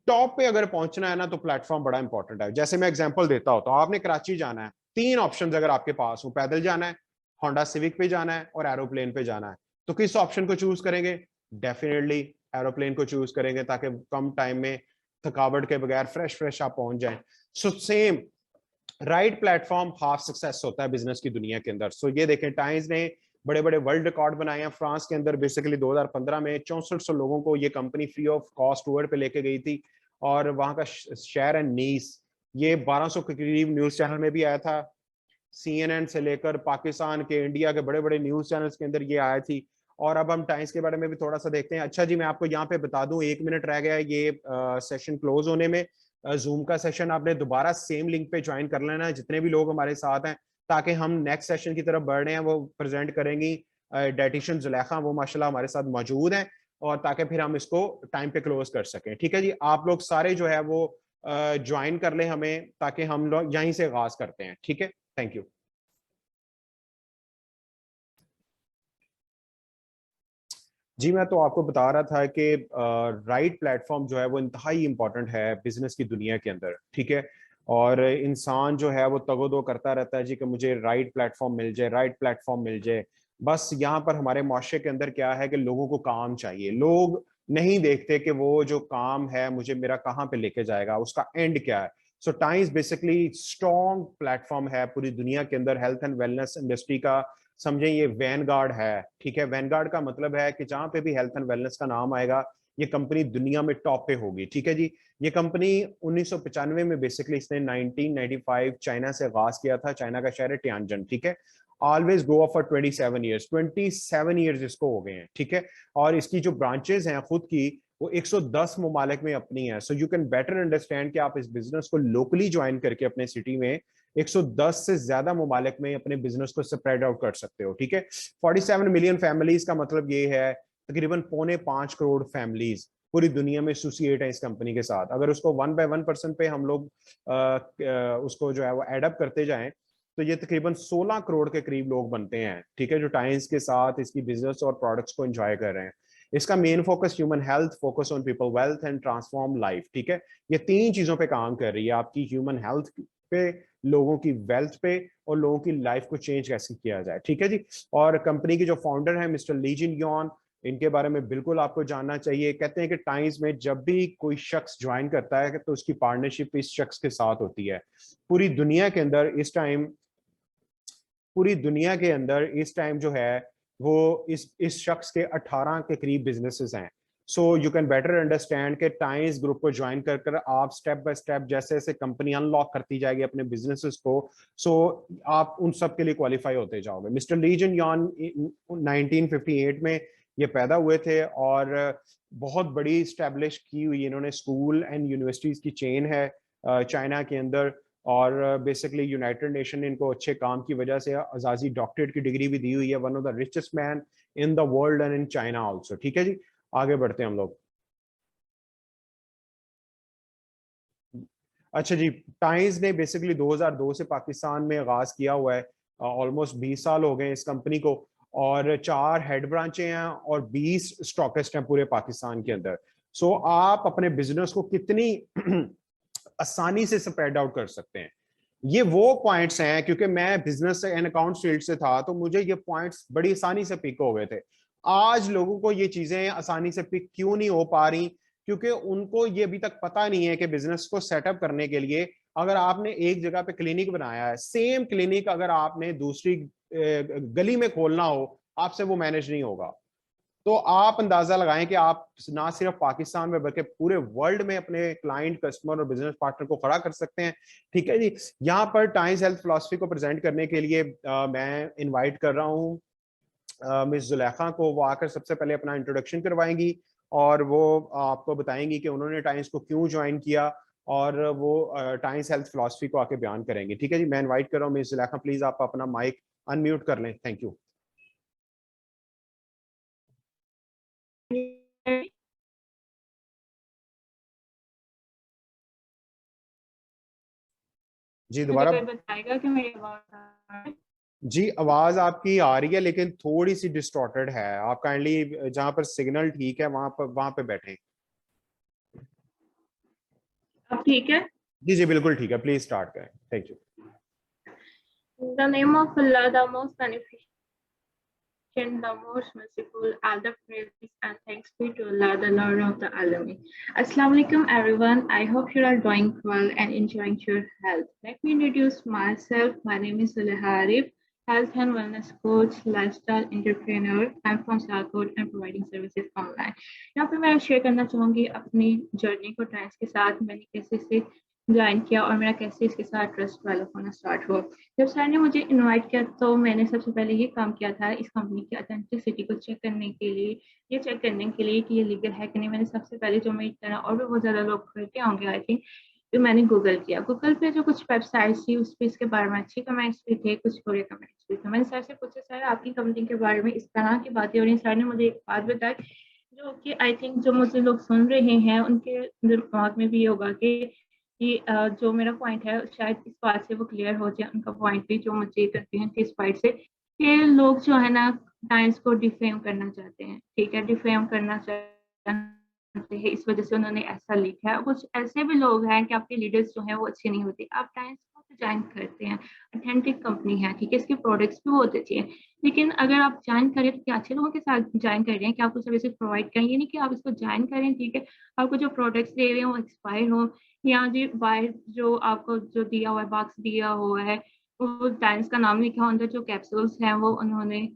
टॉप पे अगर पहुंचना है ना, तो प्लेटफॉर्म बड़ा इंपॉर्टेंट है। जैसे मैं एग्जांपल देता हूं, तो आपने कराची जाना है, 3 ऑप्शंस अगर आपके पास हो, पैदल जाना है, होंडा सिविक पे जाना है, और एरोप्लेन पे जाना है, तो किस ऑप्शन को चूज करेंगे? डेफिनेटली एरोप्लेन को चूज करेंगे, ताकि कम टाइम में थकावट के बगैर फ्रेश फ्रेश आप पहुंच जाएं। So same right platform half success होता है बिजनेस की दुनिया के अंदर। सो ये देखें, टाइम्स ने बड़े बड़े वर्ल्ड रिकॉर्ड बनाए हैं। फ्रांस के अंदर बेसिकली 2015 में 6400 लोगों को ये company free of cost tour पे लेके गई थी, और वहां का शहर है नीस। ये 1200 के करीब न्यूज चैनल में भी आया था, CNN से लेकर पाकिस्तान के, इंडिया के बड़े बड़े न्यूज चैनल्स के अंदर ये आई थी। और अब हम टाइम्स के बारे में भी थोड़ा सा देखते हैं। अच्छा जी, मैं आपको यहाँ पे बता दूं, 1 मिनट रह गया है ये सेशन क्लोज होने में। जूम का सेशन आपने दोबारा सेम लिंक पे ज्वाइन कर लेना है, जितने भी लोग हमारे साथ हैं, ताकि हम नेक्स्ट सेशन की तरफ बढ़ रहे हैं, वो प्रेजेंट करेंगी डाइटिशियन जुलेखा, वो माशाल्लाह हमारे साथ मौजूद हैं, और ताकि फिर हम इसको टाइम पे क्लोज कर सकें, ठीक है जी। आप लोग सारे जो है वो ज्वाइन कर लें हमें, ताकि हम लोग यहीं से आगाज करते हैं, ठीक है। Thank you. जी, मैं तो आपको बता रहा था कि राइट प्लेटफॉर्म जो है वो इंतहाई इंपॉर्टेंट है बिजनेस की दुनिया के अंदर, ठीक है। और इंसान जो है वो तगोदो करता रहता है जी कि मुझे राइट प्लेटफॉर्म मिल जाए, राइट प्लेटफॉर्म मिल जाए। बस यहाँ पर हमारे माशरे के अंदर क्या है कि लोगों को काम चाहिए। लोग नहीं देखते कि वो जो काम है मुझे मेरा कहाँ पे लेके जाएगा, उसका एंड क्या है। सो टाइम्स बेसिकली स्ट्रॉन्ग प्लेटफॉर्म है पूरी दुनिया के अंदर हेल्थ एंड वेलनेस इंडस्ट्री का। समझे ये वैनगार्ड है, ठीक है। वैनगार्ड का मतलब है कि जहां पे भी हेल्थ एंड वेलनेस का नाम आएगा ये कंपनी दुनिया में टॉप पे होगी, ठीक है जी। ये कंपनी 1995 में बेसिकली इसने 1995 चाइना से आगाज किया था। चाइना का शहर है टियानजन, ठीक है। Always go for 27 years, 27 years इसको हो गए हैं, ठीक है। और इसकी जो ब्रांचेस हैं खुद की वो 110 ममालिक में अपनी है। So you can better understand कि आप इस बिजनेस को लोकली ज्वाइन करके अपने सिटी में 110 से ज्यादा ममालिक में अपने बिजनेस को स्प्रेड आउट कर सकते हो, ठीक है। 47 मिलियन फैमिलीज का मतलब ये है तकरीबन 4.25 करोड़ फैमिलीज पूरी दुनिया में एसोसिएट है इस कंपनी के साथ। अगर उसको 1/1% पे हम लोग उसको जो है वो एडअप करते जाएं तो ये तकरीबन 16 करोड़ के करीब लोग बनते हैं, ठीक है, जो टाइम्स के साथ इसकी बिजनेस और प्रोडक्ट्स को एंजॉय कर रहे हैं। इसका main focus human health, focus on people wealth and transform life, ठीक है। ये तीन चीजों पे काम कर रही है, आपकी ह्यूमन हेल्थ पे, लोगों की वेल्थ पे, और लोगों की लाइफ को चेंज कैसे किया जाए, ठीक है जी। और कंपनी के जो फाउंडर हैं मिस्टर ली जिन यॉन, इनके बारे में बिल्कुल आपको जानना चाहिए। कहते हैं कि टाइम्स में जब भी कोई शख्स ज्वाइन करता है तो उसकी पार्टनरशिप इस शख्स के साथ होती है। पूरी दुनिया के अंदर इस टाइम पूरी दुनिया के अंदर इस टाइम जो है वो इस शख्स के 18 के करीब बिजनेसेस हैं। So you can better understand के टाइम्स ग्रुप को ज्वाइन कर कर आप स्टेप बाय स्टेप जैसे जैसे कंपनी अनलॉक करती जाएगी अपने बिजनेसेस को, सो आप उन सब के लिए क्वालिफाई होते जाओगे। मिस्टर ली जन यॉन 1958 में ये पैदा हुए थे और बहुत बड़ी स्टैब्लिश की हुई इन्होंने स्कूल एंड यूनिवर्सिटीज की चेन है चाइना के अंदर। और बेसिकली यूनाइटेड नेशन ने इनको अच्छे काम की वजह से अजाजी डॉक्टरेट की डिग्री भी दी हुई है। One of the richest man in the world and in China also, ठीक है जी। आगे बढ़ते हैं हम लोग। अच्छा जी, टाइम्स ने बेसिकली 2002 से पाकिस्तान में आगाज किया हुआ है। ऑलमोस्ट 20 साल हो गए इस कंपनी को, और 4 हेड ब्रांचें हैं और 20 स्टॉकिस्ट हैं पूरे पाकिस्तान के अंदर। सो आप अपने बिजनेस को कितनी आसानी से स्प्रेड आउट कर सकते हैं, ये वो पॉइंट्स हैं। क्योंकि मैं बिजनेस एंड अकाउंट फील्ड से था तो मुझे ये पॉइंट्स बड़ी आसानी से पिक हो गए थे। आज लोगों को ये चीजें आसानी से पिक क्यों नहीं हो पा रही? क्योंकि उनको ये अभी तक पता नहीं है कि बिजनेस को सेटअप करने के लिए अगर आपने एक जगह पे क्लिनिक बनाया है, सेम क्लिनिक अगर आपने दूसरी गली में खोलना हो, आपसे वो मैनेज नहीं होगा। तो आप अंदाजा लगाएं कि आप ना सिर्फ पाकिस्तान में बल्कि पूरे वर्ल्ड में अपने क्लाइंट, कस्टमर और बिजनेस पार्टनर को खड़ा कर सकते हैं, ठीक है जी। यहाँ पर टाइम्स हेल्थ फिलॉसफी को प्रेजेंट करने के लिए मैं इनवाइट कर रहा हूँ मिस जुलेखा को। वो आकर सबसे पहले अपना इंट्रोडक्शन करवाएंगी और वो आपको बताएंगी कि उन्होंने टाइम्स को क्यों ज्वाइन किया, और वो टाइम्स हेल्थ फिलॉसफी को आके बयान करेंगे, ठीक है जी। मैं इनवाइट कर रहा हूँ मिस जुलेखा, प्लीज आप अपना माइक अनम्यूट कर लें, थैंक यू। जी मुझे दोबारा। कोई बताएगा कि मेरी आवाज आ रहा है? जी आवाज आपकी आ रही है लेकिन थोड़ी सी डिस्टॉर्टेड है। आप काइंडली जहां पर सिग्नल ठीक है वहां पे बैठे। अब ठीक है? जी जी बिल्कुल ठीक है, प्लीज स्टार्ट करें, thank you. The name of Allah, the most beneficent, the most merciful, all the praises and thanks be to Allah, the Lord of the Alamin. Assalamu alaikum everyone. I hope you are doing well and enjoying your health. Let me introduce myself. My name is Zuleha Arif, health and wellness coach, lifestyle entrepreneur. I'm from Sialkot and providing services online. यहाँ पे मैं share करना चाहूँगी अपनी journey को times के साथ, मैंने कैसे से ज्वाइन किया और मेरा कैसे इसके साथ ट्रस्ट डेवलप होना स्टार्ट हुआ। जब सर ने मुझे इनवाइट किया तो मैंने सबसे पहले ये काम किया था इस कंपनी की ऑथेंटिसिटी को चेक करने के लिए, ये चेक करने के लिए कि ये लीगल है कि नहीं। मैंने सबसे पहले, जो मेरी तरह और भी बहुत ज़्यादा लोग करते होंगे आई थिंक, तो मैंने गूगल किया। गूगल पे जो कुछ वेबसाइट्स थी उस पर इसके बारे में अच्छी कमेंट्स भी थे, कुछ बुरे कमेंट्स भी थे। मैंने सर से पूछा, सर आपकी कंपनी के बारे में इस तरह की बातें हो रही हैं। सर ने मुझे एक बात बताई जो कि आई थिंक जो मुझे लोग सुन रहे हैं उनके दिमाग में भी ये होगा कि जो मेरा पॉइंट है शायद इस बात से वो क्लियर हो जाए, उनका पॉइंट भी जो मुझे कंफ्यूजन थी इस बात से, कि लोग जो है ना क्लाइंट्स को डिफेम करना चाहते हैं, ठीक है, डिफेम करना चाहते हैं, इस वजह से उन्होंने ऐसा लिखा है। कुछ ऐसे भी लोग हैं कि आपके लीडर्स जो हैं वो अच्छे नहीं होते, आप क्लाइंट्स को ज्वाइन करते हैं, ऑथेंटिक कंपनी है, ठीक है, इसके प्रोडक्ट्स भी बहुत अच्छे हैं, लेकिन अगर आप ज्वाइन करें तो क्या अच्छे लोगों के साथ ज्वाइन कर रहे हैं कि आपको सर्विसेज प्रोवाइड करें, ये नहीं कि आप इसको ज्वाइन करें, ठीक है, आपको जो प्रोडक्ट्स दे रहे हैं वो एक्सपायर हो, या जी बाहर जो आपको जो दिया हुआ है, बॉक्स दिया हुआ है, वो टाइम्स का नाम लिखा हो, अंदर जो कैप्सूल्स हैं वो उन्होंने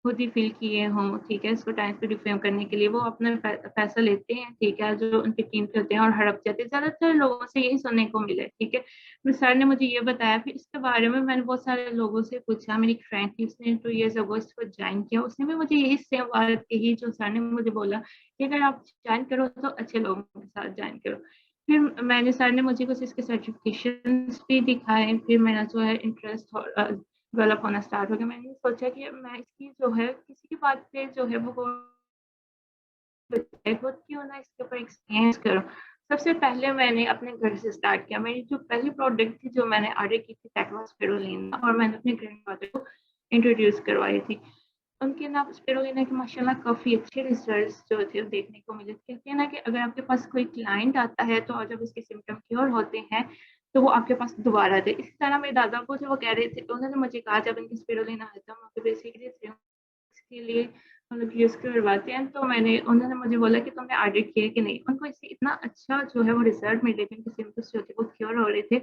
खुद ही फिल किए हों, ठीक है, इसको टाइम्स पे डिफेम करने के लिए वो अपना पैसा लेते हैं, ठीक है, जो उनके टीम के होते हैं और हड़प जाते हैं। ज्यादातर लोगों से यही सुनने को मिला है, ठीक है। फिर सर ने मुझे ये बताया, फिर इसके बारे में मैंने बहुत सारे लोगों से पूछा, मेरी एक फ्रेंड थी उसने 2 years ago इसको ज्वाइन किया, उसने भी मुझे यही सेम बात कही जो सर ने मुझे बोला कि अगर आप ज्वाइन करो तो अच्छे लोगों के साथ ज्वाइन करो। फिर मैंने सर ने मुझे कुछ इसके सर्टिफिकेशन भी दिखाए, फिर मेरा जो है इंटरेस्ट डेवलप होना स्टार्ट हो गया। मैंने सोचा कि मैं इसकी जो है किसी की बात पे जो है वो खुद क्यों ना इसके ऊपर एक्सपीरियंस करूं। सबसे पहले मैंने अपने घर से स्टार्ट किया। मेरी जो पहली प्रोडक्ट थी जो मैंने ऑर्डर की थी दैट वाज स्पिरुलिना, और मैंने अपने ग्रैंडफादर को इंट्रोड्यूस करवाई थी। उनके ना स्पिरुलिना के माशाल्लाह काफ़ी अच्छे रिजल्ट्स जो थे वो देखने को मिले। कहते हैं ना कि अगर आपके पास कोई क्लाइंट आता है तो जब उसके सिम्टम क्योर होते हैं तो वो आपके पास दोबारा आते हैं। इसी तरह मेरे दादा को जो वो कह रहे थे, उन्होंने मुझे कहा जब इनकी स्पिरुलिना आया था मैं बेसिकली के लिए मतलब यूज़ करवाते हैं, तो उन्होंने मुझे बोला कि तुमने ऑर्डर किया कि नहीं। उनको इससे इतना अच्छा जो है वो रिजल्ट मिल रहे थे, उनके सिम्पटम्स जो थे वो क्योर हो रहे थे।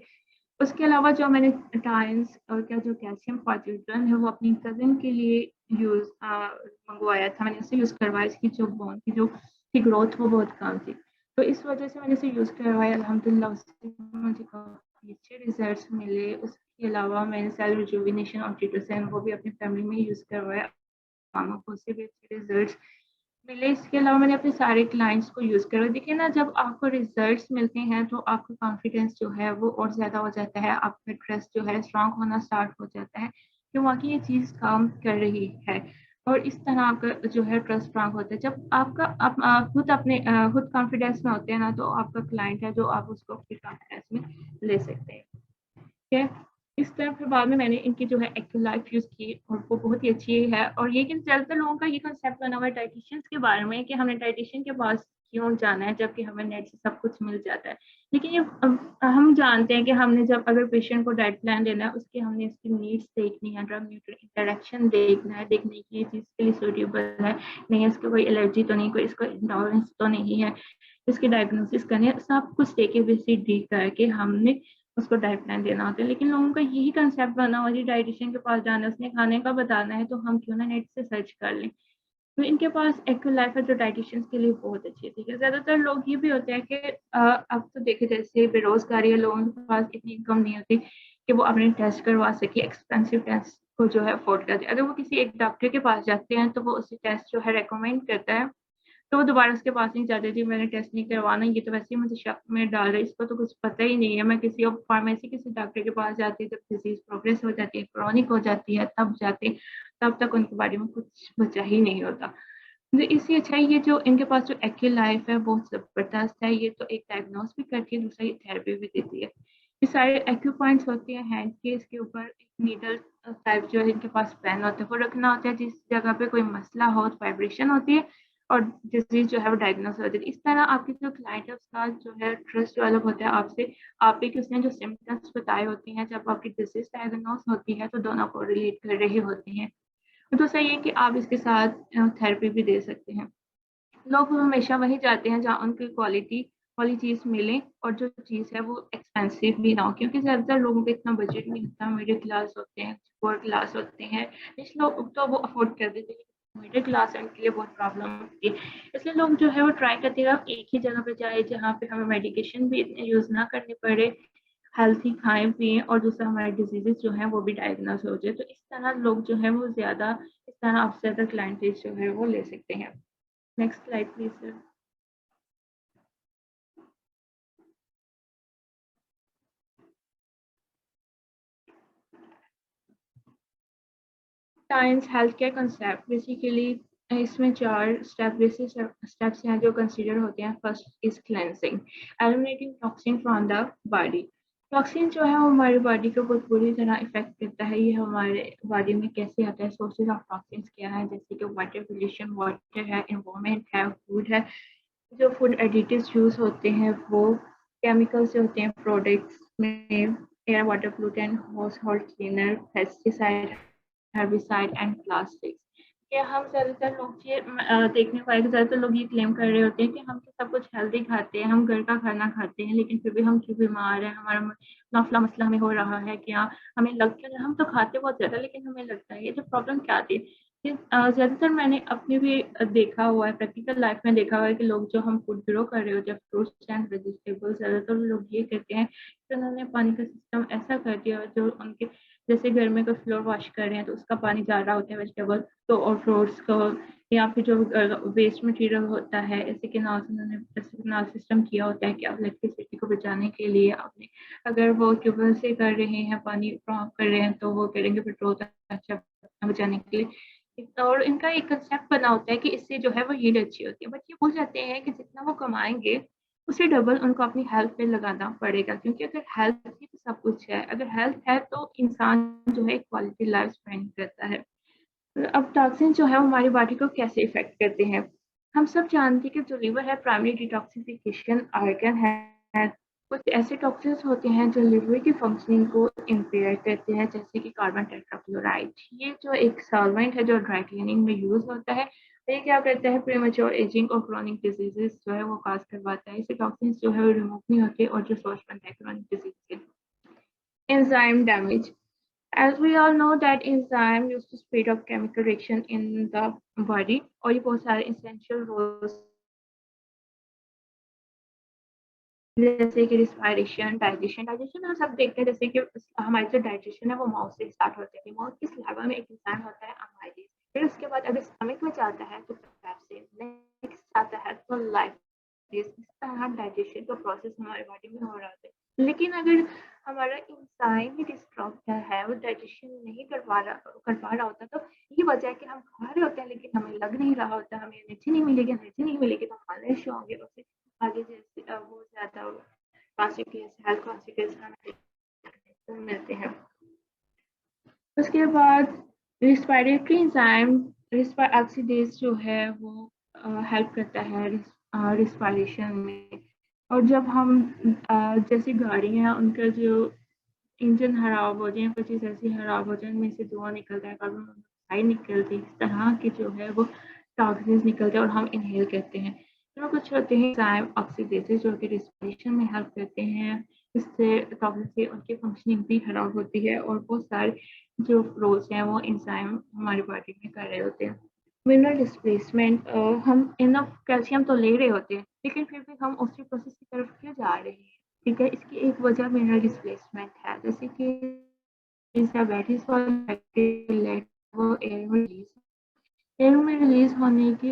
उसके अलावा जो मैंने टाइम्स और क्या जो कैल्शियम फॉर्टिट्रन है वो अपनी कज़िन के लिए यूज़ मंगवाया था, मैंने उसे यूज़ करवाया। इसकी जो बोन की जो की ग्रोथ वो बहुत कम थी, तो इस वजह से मैंने इसे यूज़ करवाया। अल्हम्दुलिल्लाह उससे मुझे काफ़ी अच्छे रिजल्ट्स मिले। उसके अलावा मैंने सेल रिजुविनेशन ऑक्सीटोसिन वो भी अपनी फैमिली में यूज़ करवाया, मामा को उससे भी अच्छे रिजल्ट्स मिले। इसके अलावा मैंने अपने सारे क्लाइंट्स को यूज़ करा। देखिए ना, जब आपको रिजल्ट्स मिलते हैं तो आपका कॉन्फिडेंस जो है वो और ज़्यादा हो जाता है, आपका ट्रस्ट जो है स्ट्रॉन्ग होना स्टार्ट हो जाता है कि वाकई ये चीज़ काम कर रही है, और इस तरह आपका जो है ट्रस्ट स्ट्रॉन्ग होता है। जब आपका आप खुद अपने खुद कॉन्फिडेंस में होते हैं ना, तो आपका क्लाइंट है जो आप उसको अपनी कॉन्फिडेंस में ले सकते हैं, ठीक है। इस तरह फिर बाद में मैंने इनकी जो है एक्टिव यूज़ की और वो बहुत ही अच्छी है। और ये कि ज़्यादातर लोगों का ये कंसेप्ट बना हुआ है डाइटिशियंस के बारे में कि हमने डाइटिशियन के पास क्यों जाना है जबकि हमें नेट से सब कुछ मिल जाता है। लेकिन ये हम जानते हैं कि हमने जब अगर पेशेंट को डाइट प्लान देना है, उसके हमने इसकी नीड्स देखनी है, ड्रग न्यूट्रिएंट इंटरेक्शन देखना है, देखने की ये चीज़ के लिए सूटेबल है नहीं, इसको कोई एलर्जी तो नहीं, कोई इसको इंटॉलरेंस तो नहीं है, इसकी डायग्नोसिस करनी है, सब कुछ देखे विजिट डी करके हमने उसको डाइट प्लान देना होता है। लेकिन लोगों का यही कंसेप्ट बना हुआ है, डाइटिशियन के पास जाना है, उसने खाने का बताना है, तो हम क्यों ना नेट से सर्च कर लें। तो इनके पास एक्टिव लाइफ है जो डाइटिशियंस के लिए बहुत अच्छी है, ठीक है। ज़्यादातर लोग ये भी होते हैं कि अब तो देखे जैसे बेरोजगारी है, लोगों के पास इतनी इनकम नहीं होती कि वो अपने टेस्ट करवा सके, एक्सपेंसिव टेस्ट को जो है अफोर्ड करते। अगर वो किसी एक डॉक्टर के पास जाते हैं तो वो उसी टेस्ट जो है रिकमेंड करता है, तो वो दोबारा उसके पास नहीं जाते, जी मैंने टेस्ट नहीं करवाना, ये तो वैसे ही मुझे शक में डाल रहा है, इसको तो कुछ पता ही नहीं है। मैं किसी और फार्मेसी किसी डॉक्टर के पास जाती, जब डिजीज प्रोग्रेस हो जाती है, क्रॉनिक हो जाती है, तब जाते, तब तक उनके बारे में कुछ बचा ही नहीं होता। तो इससे अच्छा ये जो इनके पास जो एक्टिव लाइफ है बहुत ज़बरदस्त है। ये तो एक डायग्नोस भी करती है, दूसरा ये थेरेपी भी देती है। ये सारे एक्टिव पॉइंट्स होते हैं हैंड के, इसके ऊपर एक नीडल टाइप जो है इनके पास पेन होता है, वो रखना होता है जिस जगह पे कोई मसला हो, वाइब्रेशन होती है और डिजीज जो है वो डायग्नोस हो जाती है। इस तरह आपके जो क्लाइंट है उसका जो है ट्रस्ट डेवलप होता है आपसे, आप पे कि उसने जो सिम्टम्स बताए होते हैं, जब आपकी डिजीज डायग्नोस होती है तो दोनों को रिलेट कर रहे होते हैं। तो सही है कि आप इसके साथ थेरेपी भी दे सकते हैं। लोग हमेशा वहीं जाते हैं जहाँ उनकी क्वालिटी वाली चीज़ मिले और जो चीज़ है वो एक्सपेंसिव भी ना हो, क्योंकि ज़्यादातर लोगों का इतना बजट नहीं होता। मिडिल क्लास होते हैं, पुअर क्लास होते हैं, रिच लोग तो वो अफोर्ड कर देते हैं, मिडिल क्लास है उनके लिए बहुत प्रॉब्लम होती है। इसलिए लोग जो है वो ट्राई करते हैं एक ही जगह पे जाए जहाँ पे हमें मेडिकेशन भी इतने यूज़ ना करनी पड़े, हेल्थी खाएं पिएं और दूसरा हमारे डिजीजेस जो हैं वो भी डायग्नोस हो जाए। तो इस तरह लोग जो है वो ज़्यादा इस तरह आप ज़्यादा क्लाइंटेज जो है वो ले सकते हैं। Next slide please sir. Science health care concept basically इसमें 4 स्टेप्स हैं जो कंसीडर होते हैं। First is cleansing, eliminating toxin from the body. Toxin जो है वो हमारी बॉडी को बहुत बुरी तरह इफेक्ट करता है। ये हमारे बॉडी में कैसे आता है, सोर्सेज ऑफ टॉक्सिन्स क्या है, जैसे कि वाटर पोल्यूशन, वाटर है, एनवायरनमेंट है, फूड है, जो फूड एडिटिव्स यूज होते हैं वो, केमिकल्स जो होते हैं प्रोडक्ट्स में, air water pollutant, house hold cleaner, pesticide, herbicide and plastics। कि हम ज़्यादातर लोग ये देखने को आए कि ज़्यादातर लोग ये क्लेम कर रहे होते हैं कि हम तो सब कुछ हेल्दी खाते हैं, हम घर का खाना खाते हैं, लेकिन फिर भी हम क्यों बीमार हैं, हमारा मसला मसला हमें हो रहा है क्या, हमें लग क्यों रहा, हम तो खाते बहुत ज़्यादा लेकिन हमें लगता है। ये जो प्रॉब्लम क्या आती है, ज़्यादातर मैंने अपने भी देखा हुआ है, प्रैक्टिकल लाइफ में देखा हुआ है कि लोग जो हम फूड ग्रो कर रहे होते हैं, फ्रूट्स एंड वेजिटेबल्स, ज़्यादातर लोग ये कहते हैं कि उन्होंने पानी का सिस्टम ऐसा कर दिया जो उनके, जैसे घर में कोई फ्लोर वॉश कर रहे हैं तो उसका पानी जा रहा होता है वेजिटेबल तो और फ्रूट्स को, या फिर जो वेस्ट मटेरियल होता है, ऐसे कैनाल से उन्होंने कैनाल सिस्टम किया होता है कि अब इलेक्ट्रिसिटी को बचाने के लिए अपने, अगर वो ट्यूबवेल से कर रहे हैं पानी फ्रॉम कर रहे हैं तो वो करेंगे पेट्रोल अच्छा बचाने के लिए। और इनका एक कंसेप्ट बना होता है कि इससे जो है वो हीट अच्छी होती है, बट ये भूल जाते हैं कि जितना वो कमाएंगे उससे डबल उनको अपनी हेल्थ पे लगाना पड़ेगा, क्योंकि अगर हेल्थ ही तो सब कुछ है, अगर हेल्थ है तो इंसान जो है क्वालिटी लाइफ स्पेंड करता है। अब टॉक्सिन जो है हमारी बॉडी को कैसे इफेक्ट करते हैं, हम सब जानते हैं कि जो लिवर है प्राइमरी डिटॉक्सिफिकेशन ऑर्गन है। कुछ ऐसे टॉक्सिन्स होते हैं जो लिवर की फंक्शनिंग को इम्पेयर करते हैं, जैसे कि कार्बन टेट्राक्लोराइड। ये जो एक सॉल्वेंट है जो ड्राई क्लीनिंग में यूज होता है, ये क्या करता है, प्रीमेच्योर एजिंग और क्रॉनिक डिजीजेस जो है वो काज करवाता है। इससे टॉक्सिन्स जो है वो रिमूव नहीं होते और जो सोर्स बनता है क्रॉनिक डिजीज के। Enzyme damage, as we all know that enzyme used to speed up chemical reaction in the body, और ये बहुत सारे essential roles जैसे कि रिस्पायरेशन, डाइजेशन। डाइजेशन हम सब देखते हैं, जैसे कि हमारी जो डाइजेशन है वो माउथ से स्टार्ट होती है। माउथ की स्लाइवा में एक एंजाइम होता है अमाइलेज, फिर उसके बाद अगर स्टमक में जाता है तो पेप्सिन, नेक्स्ट आता है तो लाइपेज। इस तरह डाइजेशन का प्रोसेस हमारे बॉडी में हो रहा होता है। लेकिन अगर हमारा एंजाइम ही डिस्टर्ब है, वो डाइजेशन नहीं कर पा रहा होता, तो यही वजह है कि हम खा रहे होते हैं लेकिन हमें लग नहीं रहा होता, हमें एनर्जी नहीं मिलेगी तो हम malnourished होंगे, उससे आगे जैसे वो ज़्यादा कॉन्सिक्वेंस, हेल्थ कॉन्सिक्वेंस हमें मिलते हैं। उसके बाद रिस्पायरेटरी एंजाइम, ऑक्सीडेज जो है वो हेल्प करता है रिस्पायरेशन में। और जब हम जैसे गाड़ियाँ उनका जो इंजन खराब हो जाए, कोई चीज़ ऐसी खराब हो जाए, उनमें से धुआं निकलता है, कार्बन मोनोऑक्साइड निकलती है, इस तरह के जो है वो टॉक्सिन्स निकलते हैं और हम इनहेल करते हैं। तो कुछ होते हैं एंजाइम ऑक्सीडेजेज जो कि रिस्पिरेशन में हेल्प करते हैं, इससे टॉक्सिन से उनकी फंक्शनिंग भी खराब होती है और बहुत सारे जो रोल्स हैं वो एंजाइम हमारी बॉडी में कर रहे होते हैं। मिनरल डिस्प्लेसमेंट, हम इनफ कैल्शियम तो ले रहे होते हैं लेकिन फिर भी हम उसी प्रोसेस की तरफ क्यों जा रहे हैं, ठीक है। इसकी एक वजह मिनरल डिस्प्लेसमेंट है, जैसे कि वो एयर में रिलीज होने की,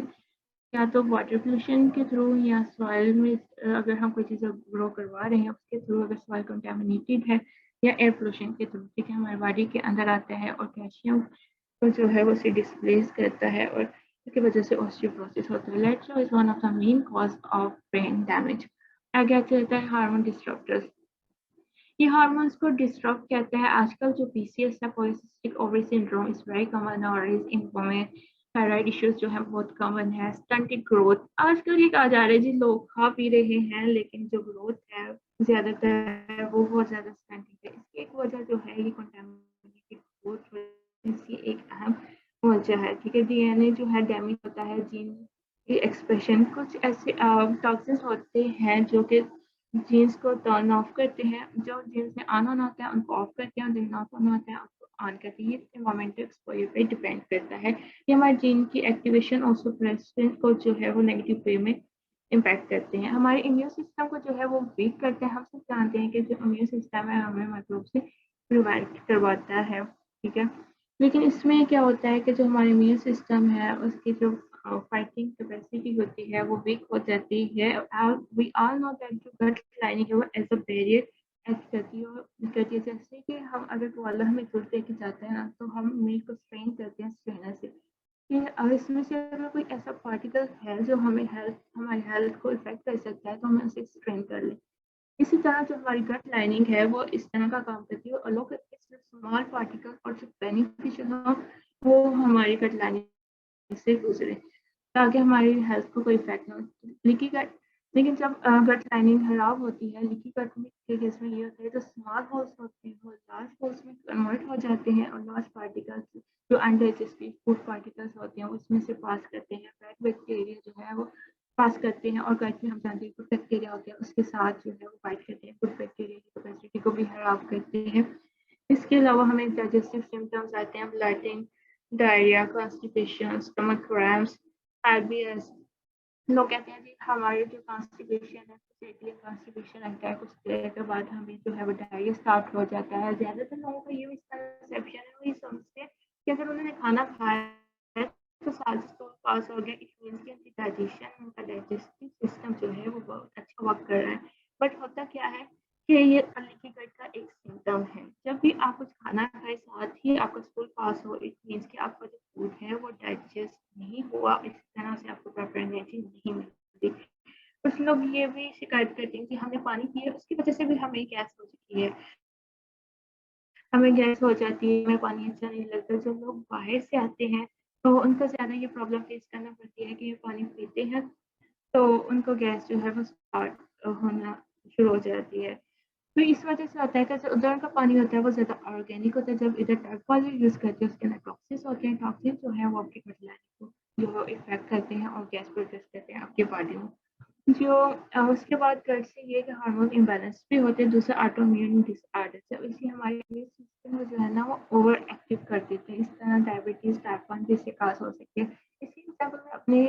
या तो वाटर पोल्यूशन के थ्रू या सॉइल में, अगर हम कोई चीज़ ग्रो करवा रहे हैं उसके थ्रू, अगर सॉइल कंटेमिनेटेड है, या एयर पोल्यूशन के थ्रू, ठीक है, हमारी बॉडी के अंदर आता है और कैल्शियम को जो है वो उसे डिस्प्लेस करता है और इसकी वजह से ऑस्टियोपोरोसिस होता है। Let's is one of the main cause of brain damage. आगे चलता है हार्मोन डिस्ट्रप्टर्स। ये हार्मोन्स को डिस्टर्ब कहते हैं। आजकल जो पीसीएस है, polycystic ovary syndrome, is very common और इन वुमेन। थायराइड इश्यूज जो है बहुत कॉमन है। स्टंटेड ग्रोथ, आजकल ये कहा जा रहा है जी लोग खा पी रहे हैं लेकिन जो ग्रोथ है ज्यादातर वो बहुत ज्यादा स्टंटेड है। इसकी एक वजह जो है ये कंटामिनेटेड ग्रोथ, इसकी एक अहम वजह है, ठीक है। डीएनए जो है डैमेज होता है, जीन की एक्सप्रेशन, कुछ ऐसे टॉक्सिन्स होते हैं जो कि जीन्स को टर्न ऑफ करते हैं, जो जीन्स में ऑन होना होता है उनको ऑफ करते हैं और जिनमें ऑफ होना होता है उनको ऑन करते हैं। ये एनवायरमेंटल एक्सपोजर पे डिपेंड करता है। ये हमारे जीन की एक्टिवेशन और सुप्रेशन को जो है वो नेगेटिव वे में इम्पैक्ट करते हैं। हमारे इम्यून सिस्टम को जो है वो वीक करते हैं। हम सब जानते हैं कि जो इम्यून सिस्टम है हमें मतलब से प्रिवेंट करवाता है, ठीक है। लेकिन इसमें क्या होता है कि जो हमारा इम्यून सिस्टम है उसकी जो फाइटिंग कैपेसिटी होती है वो वीक हो जाती है। वी ऑल नो दैट जो गट लाइनिंग है वो एज अ बैरियर एक्ट करती है। जैसे कि हम अगर टॉयलेट हमें दूध लेके जाते हैं ना तो हम मिल्क को स्ट्रेन करते हैं स्ट्रेनर से, कि अगर इसमें से अगर कोई ऐसा पार्टिकल है जो हमारी हेल्थ को इफेक्ट कर सकता है तो हमें उसे स्ट्रेन कर लें। इसी तरह जो हमारी गट लाइनिंग है वो इस तरह का काम करती है, और लोग स्मॉल पार्टिकल और जो बेनिफिशियल हो वो हमारी गट लाइनिंग से गुजरे, ताकि हमारी हेल्थ को कोई इफेक्ट ना हो। लीकी गट, लेकिन जब गट लाइनिंग खराब होती है, लीकी गट के केस में ये होता है, जो स्मॉल होल्स होते हैं वो लार्ज होल्स में कन्वर्ट हो जाते हैं, और लार्ज पार्टिकल्स जो अनडाइजेस्टिव फूड पार्टिकल्स होते हैं उसमें से पास करते हैं, बैड बैक्टीरिया जो है वो पास करते हैं, और गट में हम जानते हैं गुड बैक्टीरिया होते हैं उसके साथ जो है वो फाइट करते हैं, गुड बैक्टीरिया की कैपेसिटी को भी खराब करते हैं। इसके अलावा हमें डाइजेस्टिव सिम्टम्स आते हैं, blooding, diarrhoea, constipation, stomach cramps, IBS. लोग कहते हैं जी हमारे जो कॉन्स्टिपेशन है, कॉन्स्टिपेशन लगता है, कुछ देर के बाद हमें जो है वो डायरिया स्टार्ट हो जाता है। ज्यादातर लोगों का ये मिसकंसेप्शन है, वो ये समझते हैं कि अगर उन्होंने खाना खाया है तो साल्स तो पास हो गया, इट मीन्स कि उनकी डाइजेशन, उनका डाइजेस्टिव सिस्टम जो है वो बहुत अच्छा वर्क कर रहा है। बट होता क्या है कि ये लीकी गट का एक सिम्टम है। जब भी आप कुछ खाना खाए साथ ही आपका स्टूल पास हो, इट मीन्स कि आपका जो फूड है वो डाइजेस्ट नहीं हुआ, इस तरह से आपको प्रॉपर एनर्जी नहीं मिलती। कुछ लोग ये भी शिकायत करते हैं कि हमने पानी पिया उसकी वजह से भी हमें गैस हो चुकी है, हमें गैस हो जाती है, हमें पानी अच्छा नहीं लगता। जब लोग बाहर से आते हैं तो उनको ज़्यादा ये प्रॉब्लम फेस करना पड़ती है कि ये पानी पीते हैं तो उनको गैस जो है वो स्टार्ट होना शुरू हो जाती है। तो इस वजह से होता है कि जो उधर का पानी होता है वो ज़्यादा ऑर्गेनिक होता है। जब इधर टैप वाले यूज़ करते हैं उसके अंदर टॉक्सिस होते हैं, टॉक्सिस जो है वो आपके गट को जो इफेक्ट करते हैं और गैस प्रोड्यूस करते हैं आपकी बॉडी में। जो उसके बाद गट से ये कि हार्मोन इम्बैलेंस भी होते हैं, दूसरा ऑटोइम्यून डिसऑर्डर है, इसलिए हमारे इम्यून सिस्टम को जो है ना वो ओवर एक्टिव कर देते हैं। इस तरह डायबिटीज टाइप 1 जिससे काज हो सकती है। इसी एग्जाम्पल मैं अपने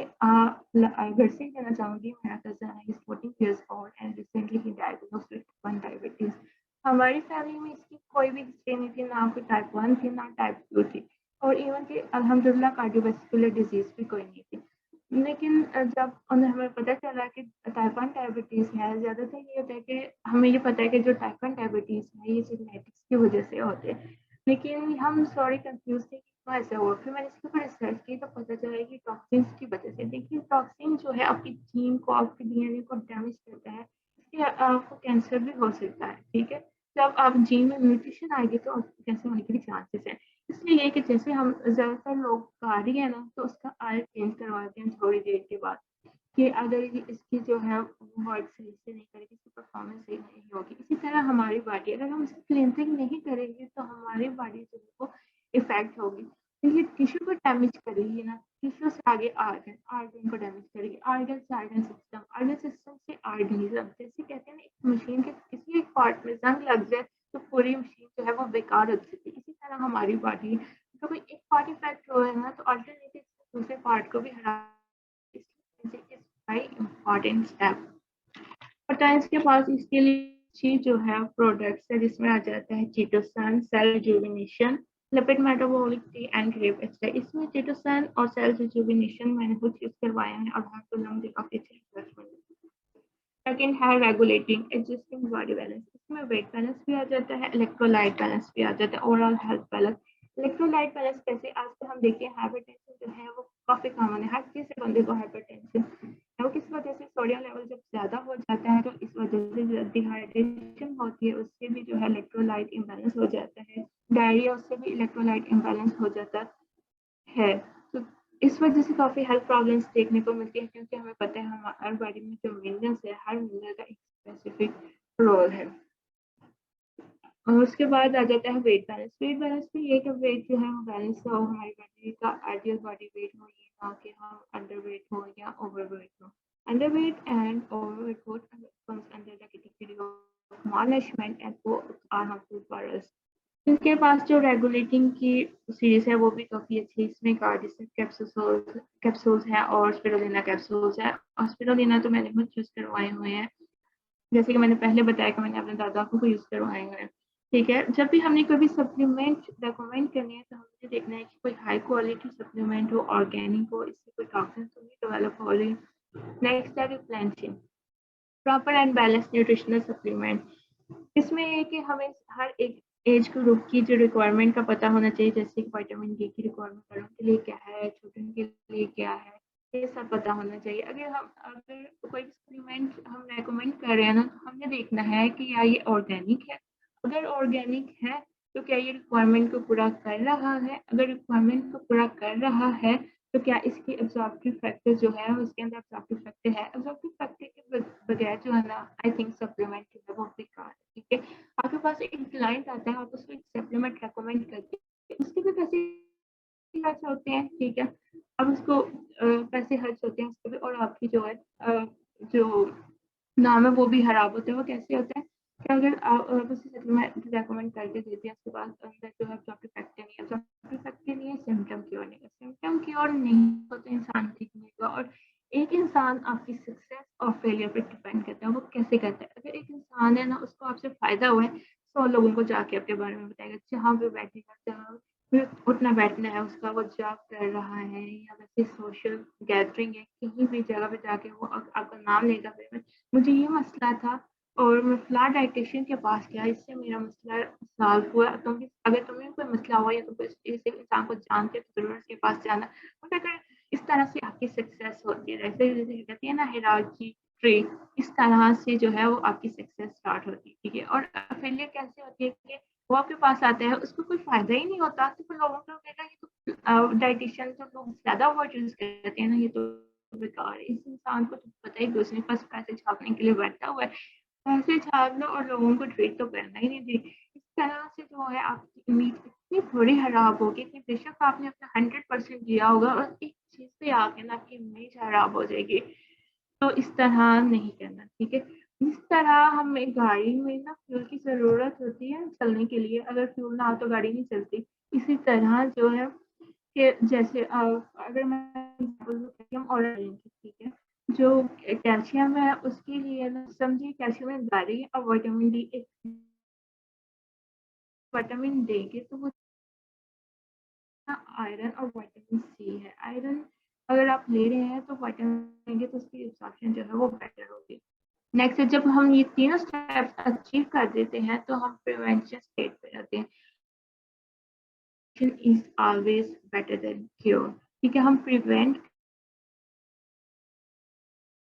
घर से ही देना चाहूँगी। मेरा कज़न है, he is 14 years old and recently he diagnosed with 1 diabetes. हमारी फैमिली में इसकी कोई भी हिस्ट्री नहीं थी, ना कोई टाइप 1 थी ना टाइप 2 थी, और इवन कि अल्हम्दुलिल्लाह कार्डियोवैस्कुलर डिजीज भी कोई नहीं थी। लेकिन जब उन्हें हमें पता चला कि टाइप 1 डायबिटीज़ है, ज़्यादातर ये होता है कि हमें ये पता है कि जो टाइप 1 डायबिटीज़ है ये जेनेटिक्स की वजह से होते हैं, लेकिन हम सॉरी कंफ्यूज थे कि क्यों ऐसा हुआ। फिर मैंने इसके ऊपर रिसर्च की तो पता चला कि टॉक्सिन्स की वजह से। देखिए टॉक्सिन जो है आपकी जीन को, आपके डीएनए को डैमेज करता है, इससे आपको कैंसर भी हो सकता है। ठीक है, जब आप जीन में म्यूटेशन आएगी तो आपको कैंसर होने के भी चांसेस है। इसलिए ये कि जैसे हम ज़्यादातर लोग गाड़ी है ना तो उसका ऑयल चेंज करवाते हैं थोड़ी देर के बाद, कि अगर ये इसकी जो है वो वर्क सही से नहीं करेगी, इसकी परफॉर्मेंस सही नहीं होगी। इसी तरह हमारी बॉडी, अगर हम इसकी क्लींजिंग नहीं करेंगे तो हमारी बॉडी जो है वो इफेक्ट होगी। तो ये टिश्यू को डैमेज करेगी ना, टिश्यू से आगे आर्गन, आर्गन को डैमेज करेगी, आर्गन से आर्गन सिस्टम, आर्गन सिस्टम से ऑर्गेनिज्म। जैसे कहते हैं ना एक मशीन के किसी एक पार्ट में जंग लग जाए तो पूरी मशीन जो है वो बेकार हो जाती है। इसी तरह हमारी बॉडी, तो कोई एक पार्ट इफेक्ट हो है ना तो अल्टरनेटिव दूसरे पार्ट को भी हटा, इसलिए वेरी इंपॉर्टेंट स्टेप। और टाइम्स के पास इसके लिए अच्छी जो है प्रोडक्ट्स है, जिसमें आ जाता है chitosan, cell rejuvenation, lipid metabolic tea and grape extract. इसमें चीटोसान और सेल रिजुविनेशन मैंने खुद यूज करवाया है और हाथ तो लंबी काफी अच्छी रिजल्ट मिले। सेकंड है रेगुलेटिंग एडजस्टिंग बॉडी बैलेंस। इसमें वेट बैलेंस भी आ जाता है, इलेक्ट्रोलाइट बैलेंस भी आ जाता है, overall health balance. Electrolyte balance कैसे, आजकल हम देखिए हाइपरटेंशन जो है वो काफी कॉमन है, हर किसी बंदे को हाइपरटेंशन है। वो किस वजह से, सोडियम लेवल जब ज्यादा हो जाता है तो इस वजह से डिहाइड्रेशन होती है, उससे भी जो है इलेक्ट्रोलाइट इम्बैलेंस हो जाता है। डायरिया, उससे भी इलेक्ट्रोलाइट इम्बैलेंस हो जाता है। तो इस वजह से काफ़ी हेल्थ प्रॉब्लम्स देखने को मिलती है, क्योंकि हमें पता है हमारी बॉडी में जो मिनरल्स है, हर मिनरल का एक स्पेसिफिक रोल है। और उसके बाद आ जाता है वेट बैलेंस। वेट बैलेंस भी ये कि वेट जो है वो बैलेंस हो, हमारी बॉडी का आइडियल बॉडी वेट हो, ये ना कि हम अंडर वेट हो या ओवर वेट हो। Under weight and over weight both comes under the category of malnourishment and both are harmful for us. इनके पास जो रेगुलेटिंग की सीरीज है वो भी काफ़ी अच्छी है। इसमें कार्डिसम कैप्सूल्स हैं और स्पिरुलिना कैप्सूल्स हैं। और स्पिरुलिना तो मैंने खुद यूज़ करवाए हुए हैं, जैसे कि मैंने पहले बताया कि मैंने अपने दादा को यूज़ करवाए हुए हैं। ठीक है, जब भी हमने कोई भी सप्लीमेंट रेकमेंड करनी है तो हमें देखना है कि कोई हाई क्वालिटी सप्लीमेंट हो, ऑर्गेनिक हो, इससे कोई टॉक्सिन तो नहीं डेवलप हो रही। नेक्स्ट है replenishing proper and balance nutritional supplement. इसमें ये कि हमें हर एक एज ग्रुप की जो रिक्वायरमेंट का पता होना चाहिए, जैसे कि विटामिन डी की रिक्वायरमेंट बड़ों के लिए क्या है, छोटों के लिए क्या है, ये सब पता होना चाहिए। अगर कोई सप्लीमेंट हम रेकमेंड कर रहे हैं ना तो हमने देखना है कि या ये ऑर्गेनिक है, अगर ऑर्गेनिक है तो क्या ये रिक्वायरमेंट को पूरा कर रहा है, अगर रिक्वायरमेंट को पूरा कर रहा है तो क्या इसकी एब्जॉर्प्टिव फैक्टर जो है उसके अंदर एब्जॉर्प्टिव फैक्टर है, एब्जॉर्प्टिव फैक्टर के बगैर जो है ना आई थिंक सप्लीमेंट जो है वो बेकार है। ठीक है, आपके पास एक क्लाइंट आता है, आप उसको एक सप्लीमेंट रेकमेंड करते हैं, उसके भी पैसे खर्च होते हैं। ठीक है, अब उसको पैसे खर्च होते हैं उसके भी, और आपकी जो है जो नाम है वो भी खराब होता है। वो कैसे होता है कि अगर आप उसे सेटलमेंट रेकमेंड करके देते हैं, उसके बाद अंदर जो है एब्जॉर्प्टिव फैक्टर नहीं है, एब्जॉर्प्टिव फैक्टर नहीं है, सिम्पटम क्योर नहीं है, सिम्पटम क्योर नहीं हो तो इंसान ठीक नहीं होगा। और एक इंसान आपकी सक्सेस और फेलियर पर डिपेंड करता है। वो कैसे करता है, अगर एक इंसान है ना उसको आपसे फायदा हुआ है, 100 लोगों को जाके आपके बारे में बताएगा, जहाँ पे बैठेगा, जहाँ उठना बैठना है उसका, वो जॉब कर रहा है या वैसे सोशल गैदरिंग है, कहीं भी जगह पे जाके वो आपका नाम लेगा, फिर मुझे ये मसला था और मैं फ्ला डाइटिशियन के पास गया, इससे मेरा मसला सॉल्व हुआ। तुम अगर तुम्हें कोई मसला हुआ या तुम इस इंसान को जानते हो तो जरूर उसके पास जाना। बट अगर इस तरह से आपकी सक्सेस होती है, जैसे जैसे कहती है ना हिरार्ची ट्री, इस तरह से जो है वो आपकी सक्सेस स्टार्ट होती है। ठीक है, और फेलियर कैसे होती है कि वो आपके पास आता है, उसको कोई फायदा ही नहीं होता, तो फिर लोगों को लगेगा ये तो डाइटिशियन जो लोग ज्यादा वर्ड यूज करते हैं ना, ये तो बेकार है, इस इंसान को तो पता ही कि उसने बस पैसे छापने के लिए बैठा हुआ है, पैसे छाप लो और लोगों को ट्रीट तो करना ही नहीं थी। इस तरह से जो है आपकी इमेज इतनी थोड़ी खराब होगी कि बेशक आपने अपना 100% दिया होगा और एक चीज पे आके ना आपकी इमेज खराब हो जाएगी। तो इस तरह नहीं करना। ठीक है, इस तरह हमें गाड़ी में ना फ्यूल की ज़रूरत होती है चलने के लिए, अगर फ्यूल ना हो तो गाड़ी नहीं चलती। इसी तरह जो है कि जैसे अगर मैं कैल्शियम और ठीक है, जो कैल्शियम है उसके लिए ना समझिए कैल्शियम में गाड़ी और विटामिन डी, एक विटामिन देंगे तो वो आयरन और विटामिन सी है। आयरन अगर आप ले रहे हैं तो विटामिन लेंगे तो उसकी एब्जॉर्प्शन जो है वो बेटर होगी। नेक्स्ट जब हम ये तीनों स्टेप्स अचीव कर देते हैं तो हम प्रिवेंशन स्टेट पे रहते हैं। Prevention is always better than cure. ठीक है, हम प्रिवेंट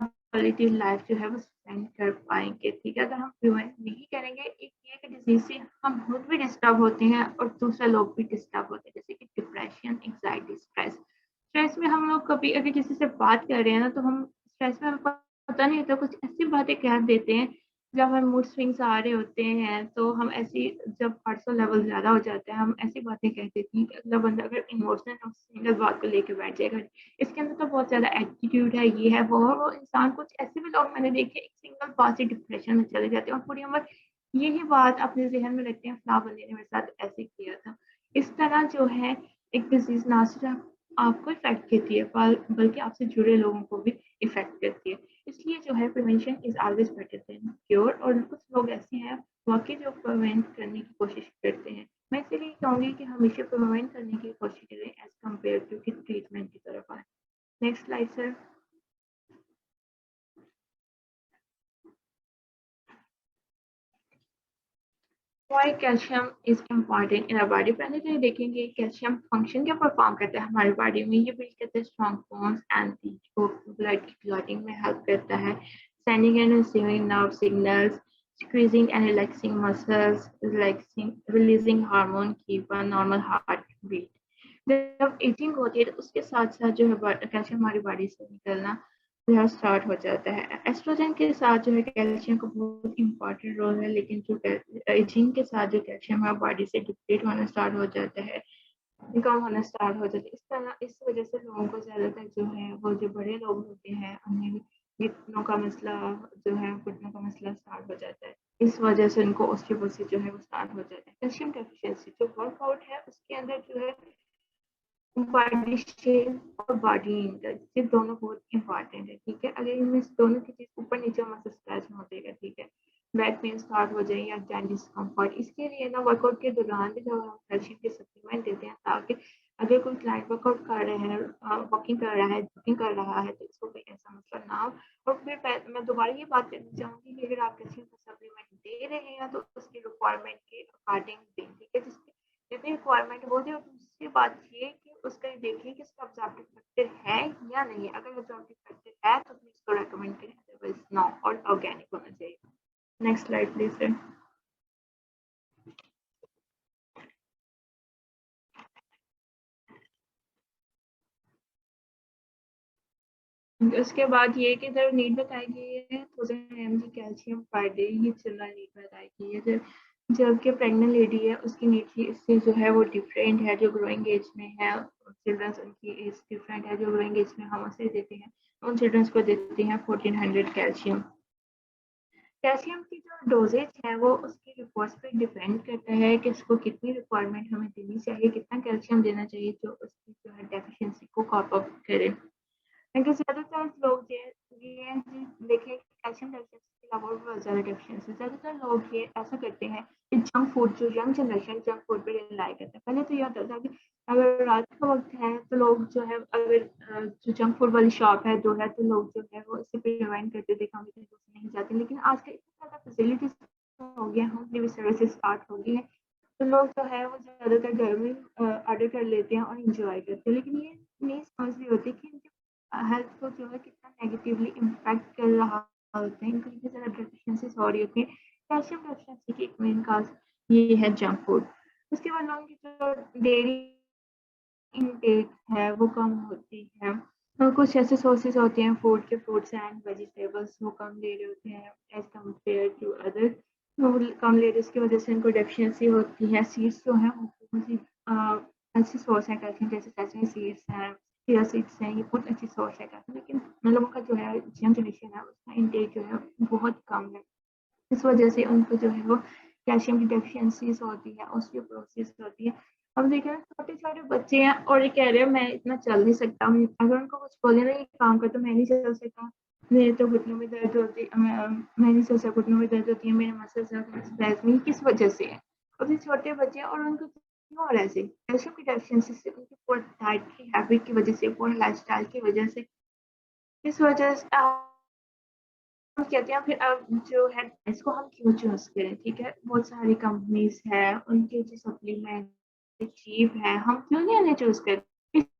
क्वालिटी लाइफ जो है वो स्पेंड कर पाएंगे। ठीक है, अगर हम प्रिवेंट नहीं करेंगे, एक ये कि डिजीज से हम खुद भी डिस्टर्ब होते हैं और दूसरे लोग भी डिस्टर्ब होते हैं, जैसे कि डिप्रेशन, एंग्जाइटी, स्ट्रेस। स्ट्रेस में हम लोग कभी अगर किसी से बात कर रहे हैं ना तो हम स्ट्रेस में हमको पता नहीं होता, कुछ ऐसी बातें कह देते हैं, जब हम मूड स्विंग्स आ रहे होते हैं तो हम ऐसी, जब कोर्टिसोल लेवल ज्यादा हो जाता है हम ऐसी बातें कह देते हैं कि अगला बंदा अगर इमोशनल है सिंगल बात को लेके बैठ जाएगा, इसके अंदर तो बहुत ज्यादा एटीट्यूड है, ये है वो है। वो इंसान, कुछ ऐसे भी लोग मैंने देखे एक सिंगल बात से डिप्रेशन में चले जाते हैं और पूरी उम्र यही बात अपने जहन में रखते हैं, फला बंदे ने मेरे साथ ऐसे किया था। इस तरह जो है एक डिजीज ना सिर्फ आपको इफेक्ट करती है बल्कि आपसे जुड़े लोगों को भी इफेक्ट करती है। इसलिए जो है prevention is always better than cure. और कुछ लोग ऐसे हैं वाकई जो प्रिवेंट करने की कोशिश करते हैं। मैं इसलिए कहूँगी कि हमेशा प्रिवेंट करने की कोशिश करें एज कम्पेयर टू कि ट्रीटमेंट की तरफ आए। Next slide sir. Why calcium is important in our body. पहले तो ये देखेंगे कैल्शियम फंक्शन क्या परफॉर्म करता है हमारी बॉडी में। ये बिल्ड करता है स्ट्रॉन्ग बोन्स एंड को ब्लड की क्लॉटिंग में हेल्प करता है, sending end receiving nerve signals, decreasing and relaxing muscles, releasing hormone, keep a normal heartbeat. जब एजिंग होती है तो उसके साथ साथ जो है कैल्शियम हमारी बॉडी से निकलना जो है स्टार्ट हो जाता है। एस्ट्रोजन के साथ जो है कैल्शियम का बहुत इंपॉर्टेंट रोल है, लेकिन जो एजिंग के साथ जो कैल्शियम है बॉडी से डिप्लीट होना स्टार्ट हो जाता है, कम होना स्टार्ट हो जाता है। इस तरह इस वजह से लोगों को ज्यादातर जो है वो जो बड़े लोग होते हैं उन्हें घुटनों का मसला जो है घुटनों का मसला स्टार्ट हो जाता है। इस वजह से उनको ऑस्टियोपोरोसिस जो है वो स्टार्ट हो जाता है। कैल्शियम डेफिशिएंसी जो वर्कआउट है उसके अंदर जो है बॉडी शेप और बॉडी इंडेक्स, ये दोनों बहुत इंपॉर्टेंट है। ठीक है, अगर इनमें से दोनों की चीज ऊपर नीचे होने से स्ट्रेच हो जाएगा। ठीक है, बैक पेन स्टार्ट हो जाए या जॉइंट डिस्कम्फर्ट, इसके लिए ना वर्कआउट के दौरान भी जब हम कैल्शियम के सप्लीमेंट देते हैं ताकि अगर कोई क्लाइंट वर्कआउट कर रहे हैं, वॉकिंग कर रहा है, जॉगिंग कर रहा है, तो इसको कोई ऐसा मसला ना हो। और फिर मैं दोबारा ये बात करना चाहूंगी कि अगर आप कैल्शियम का सप्लीमेंट दे रहे हैं तो उसकी रिक्वायरमेंट के अकॉर्डिंग दें। ठीक है, जिसकी जितनी रिक्वायरमेंट हो जाए। और दूसरी बात ये कि उसका ये देखिए कि इसका एब्जॉर्प्टिव फैक्टर है या नहीं है। अगर एब्जॉर्प्टिव फैक्टर है तो प्लीज इसको रेकमेंड करें, अदरवाइज नो, और ऑर्गेनिक होना चाहिए। Next slide please sir. उसके बाद ये कि जब नीड बताई गई है 1000 mg कैल्शियम पर डे, ये चिल्ड्रन नीड बताई गई है। जबकि प्रेग्नेंट लेडी है उसकी नीड इससे जो है वो डिफरेंट है, जो ग्रोइंग एज में है चिल्ड्रंस उनकी एज डिफरेंट है। जो ग्रोइंग एज में हम उसे देते हैं उन चिल्ड्रंस को देते हैं 1400 कैल्शियम। कैल्शियम की जो डोजेज है वो उसकी रिपोर्ट्स पे डिपेंड करता है कि उसको कितनी रिक्वायरमेंट हमें देनी चाहिए, कितना कैल्शियम देना चाहिए जो उसकी जो है डेफिशिएंसी को कॉप अप करे। क्योंकि ज़्यादातर लोग ये देखें कैल्शियम डेफिशिएंसी के अलावा बहुत ज़्यादा डेफिशिएंसी, ज़्यादातर लोग ये ऐसा करते हैं कि जंक फूड, जो यंग जनरेशन जंक फूड पे रिलाई करते हैं। पहले तो ये होता था कि अगर रात का वक्त है तो लोग जो है अगर जो जंक फूड वाली शॉप है जो है तो लोग जो है वो इससे प्रिवेंट करते थे, हम इतने दूर नहीं जाते। लेकिन आजकल इतनी ज़्यादा फैसिलिटीज हो गया, होम डिलीवरी सर्विसेज स्टार्ट हो गई है, तो लोग जो है वो ज़्यादातर घर में ऑर्डर कर लेते हैं और इंजॉय करते हैं। लेकिन ये नहीं समझ रही होती कि हेल्थ को जो है कितना नेगेटिवली इम्पैक्ट कर रहा होता है, इनको इतनी ज़्यादा डेफिशिएंसीज हो रही होती है। कैल्शियम डेफिशिएंसी की एक मेन काज ये है जंक फूड। उसके बाद लोगों की जो डेयरी इनटेक है वो कम होती है, और कुछ ऐसे सोर्सेज होते हैं फूड के, फ्रूट्स एंड वेजिटेबल्स वो कम ले रहे होते हैं एज कम्पेयर टू अदर, वो कम ले रहे उसकी वजह से इनको डेफिशिएंसी होती है। सीड्स जो है अच्छी सोर्स है कैल्शियम, जैसे सेसमी सीड्स हैं, चिया सीड्स हैं, ये बहुत अच्छी सोर्स है कैल्शियम। लेकिन हम लोगों का जो है यंग जनरेशन है उसका इनटेक जो है बहुत कम है, इस वजह से उनको जो है वो कैल्शियम की डेफिशिएंसीज होती है, ऑस्टियोपोरोसिस होती है। अब देखिए छोटे छोटे बच्चे हैं और ये कह रहे हैं मैं इतना चल नहीं सकता, अगर उनको कुछ बोले ना ये काम कर तो मैं नहीं चल सकता, मेरे तो घुटनों में दर्द होती है, मैं नहीं चल सकता, घुटनों में दर्द होती है, मेरे मसल्स में, किस वजह से है? अब ये छोटे बच्चे हैं और उनको क्यों हो रहा है ऐसे? कैल्शियम की डेफिशिएंसी से, उनकी पोर डाइट की हैबिट की वजह से, पोर लाइफस्टाइल की वजह से, इस वजह से हम कहते हैं फिर अब जो है इसको हम क्यों चूज करें? ठीक है, बहुत सारी कंपनीज है, उनके जो सप्लीमेंट चीप है, हम क्यों नहीं उन्हें चूज करें?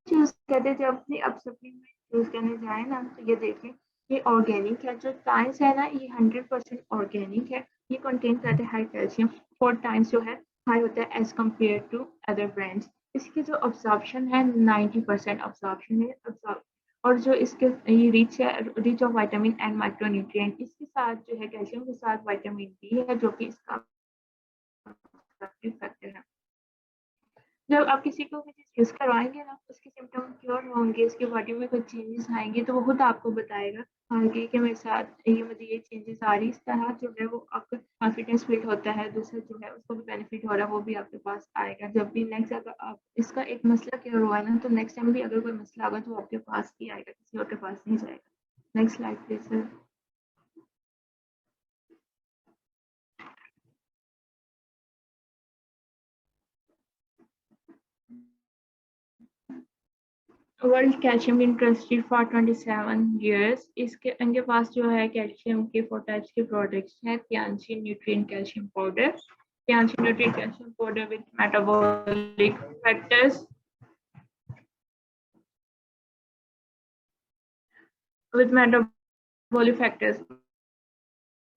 चूज करते जब भी अब सप्लीमेंट चूज करने जाए ना तो ये देखें ये ऑर्गेनिक है, जो टाइम्स है ना ये 100% ऑर्गेनिक है, ये कंटेन करते हैं हाई कैल्शियम, 4 टाइम्स जो है हाई होता है as compare to other brands. इसकी जो ऑब्जॉर्प्शन है 90% ऑब्जॉर्प्शन है, और जो इसके ये rich of vitamin and micronutrient, इसके साथ जो है कैल्शियम के साथ विटामिन डी है जो कि इसका फैक्टर है। जब आप किसी को भी चीज यूज करवाएंगे ना उसके सिम्टम क्योर होंगे, उसके बॉडी में कुछ चेंजेस आएंगे तो वो खुद आपको बताएगा आगे कि मेरे साथ ये मुझे ये चेंजेस आ रही, इस तरह जो है वो आपका कॉन्फिडेंस बिल्ड होता है, दूसरा जो है उसको भी बेनिफिट हो रहा है वो भी आपके पास आएगा। जब भी नेक्स्ट अगर आप इसका एक मसला क्योर हुआ है ना तो नेक्स्ट टाइम भी अगर कोई मसला होगा तो आपके पास ही आएगा, किसी और के पास नहीं जाएगा। Next slide please sir. World calcium interested for 27 years, इसके इनके पास जो है कैल्शियम के 4 टाइप्स के प्रोडक्ट्स हैं। थियानसिन न्यूट्रिएंट कैल्शियम पाउडर, थियानसिन nutrient calcium powder with metabolic factors,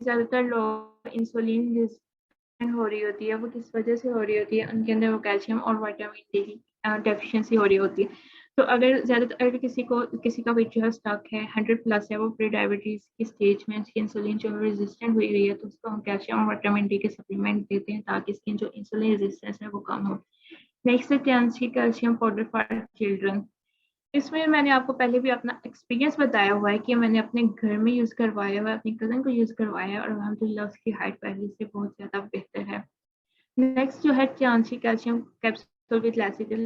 ज्यादातर लोग इंसुलिन रेजिस्टेंट हो रही होती है, वो किस वजह से हो रही होती है? उनके अंदर वो कैल्शियम और विटामिन डी की डेफिशिएंसी हो रही होती है। तो अगर ज्यादातर अगर किसी का वेट जो है स्टक है 100+ है, वो प्री डायबिटीज की स्टेज में, उसकी इंसुलिन जो है रेजिस्टेंट हुई रही है, तो उसको हम कैल्शियम और विटामिन डी के सप्लीमेंट देते हैं ताकि इसकी जो इंसुलिन रेजिस्टेंस है वो कम हो। नेक्स्ट है कैल्शियम पाउडर फॉर चिल्ड्रन। इसमें मैंने आपको पहले भी अपना एक्सपीरियंस बताया हुआ है कि मैंने अपने घर में यूज करवाया हुआ है, अपनी कजन को यूज करवाया है और अल्हम्दुलिल्लाह उसकी हाइट पहले से बहुत ज्यादा बेहतर है। नेक्स्ट जो है chancy calcium capsule with lecithin.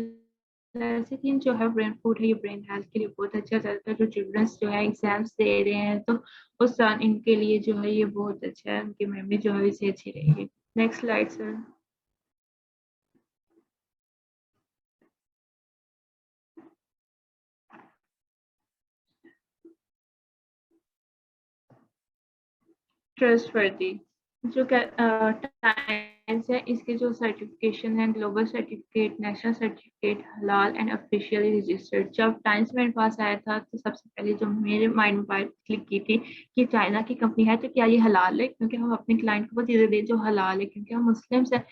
Lecithin जो है ब्रेन फूड है, ये ब्रेन हेल्थ के लिए बहुत अच्छा। ज़्यादातर जो चिल्ड्रंस जो है एग्जाम्स दे रहे हैं तो उस दौरान इनके लिए जो है ये बहुत अच्छा है, उनकी मेमोरी जो है इसे अच्छी रहेगी। Next slide sir. ट्रस्टवर्दी जो टाइम है इसके जो सर्टिफिकेशन है ग्लोबल सर्टिफिकेट, नेशनल सर्टिफिकेट, हलाल एंड ऑफिशियली रजिस्टर्ड। जब टाइम्स मेरे पास आया था तो सबसे पहले जो मेरे माइंड में बात क्लिक की थी कि चाइना की कंपनी है तो क्या ये हलाल है, क्योंकि हम अपने क्लाइंट को वो चीज़ें दें जो हलाल है, क्योंकि हम मुस्लिम्स हैं।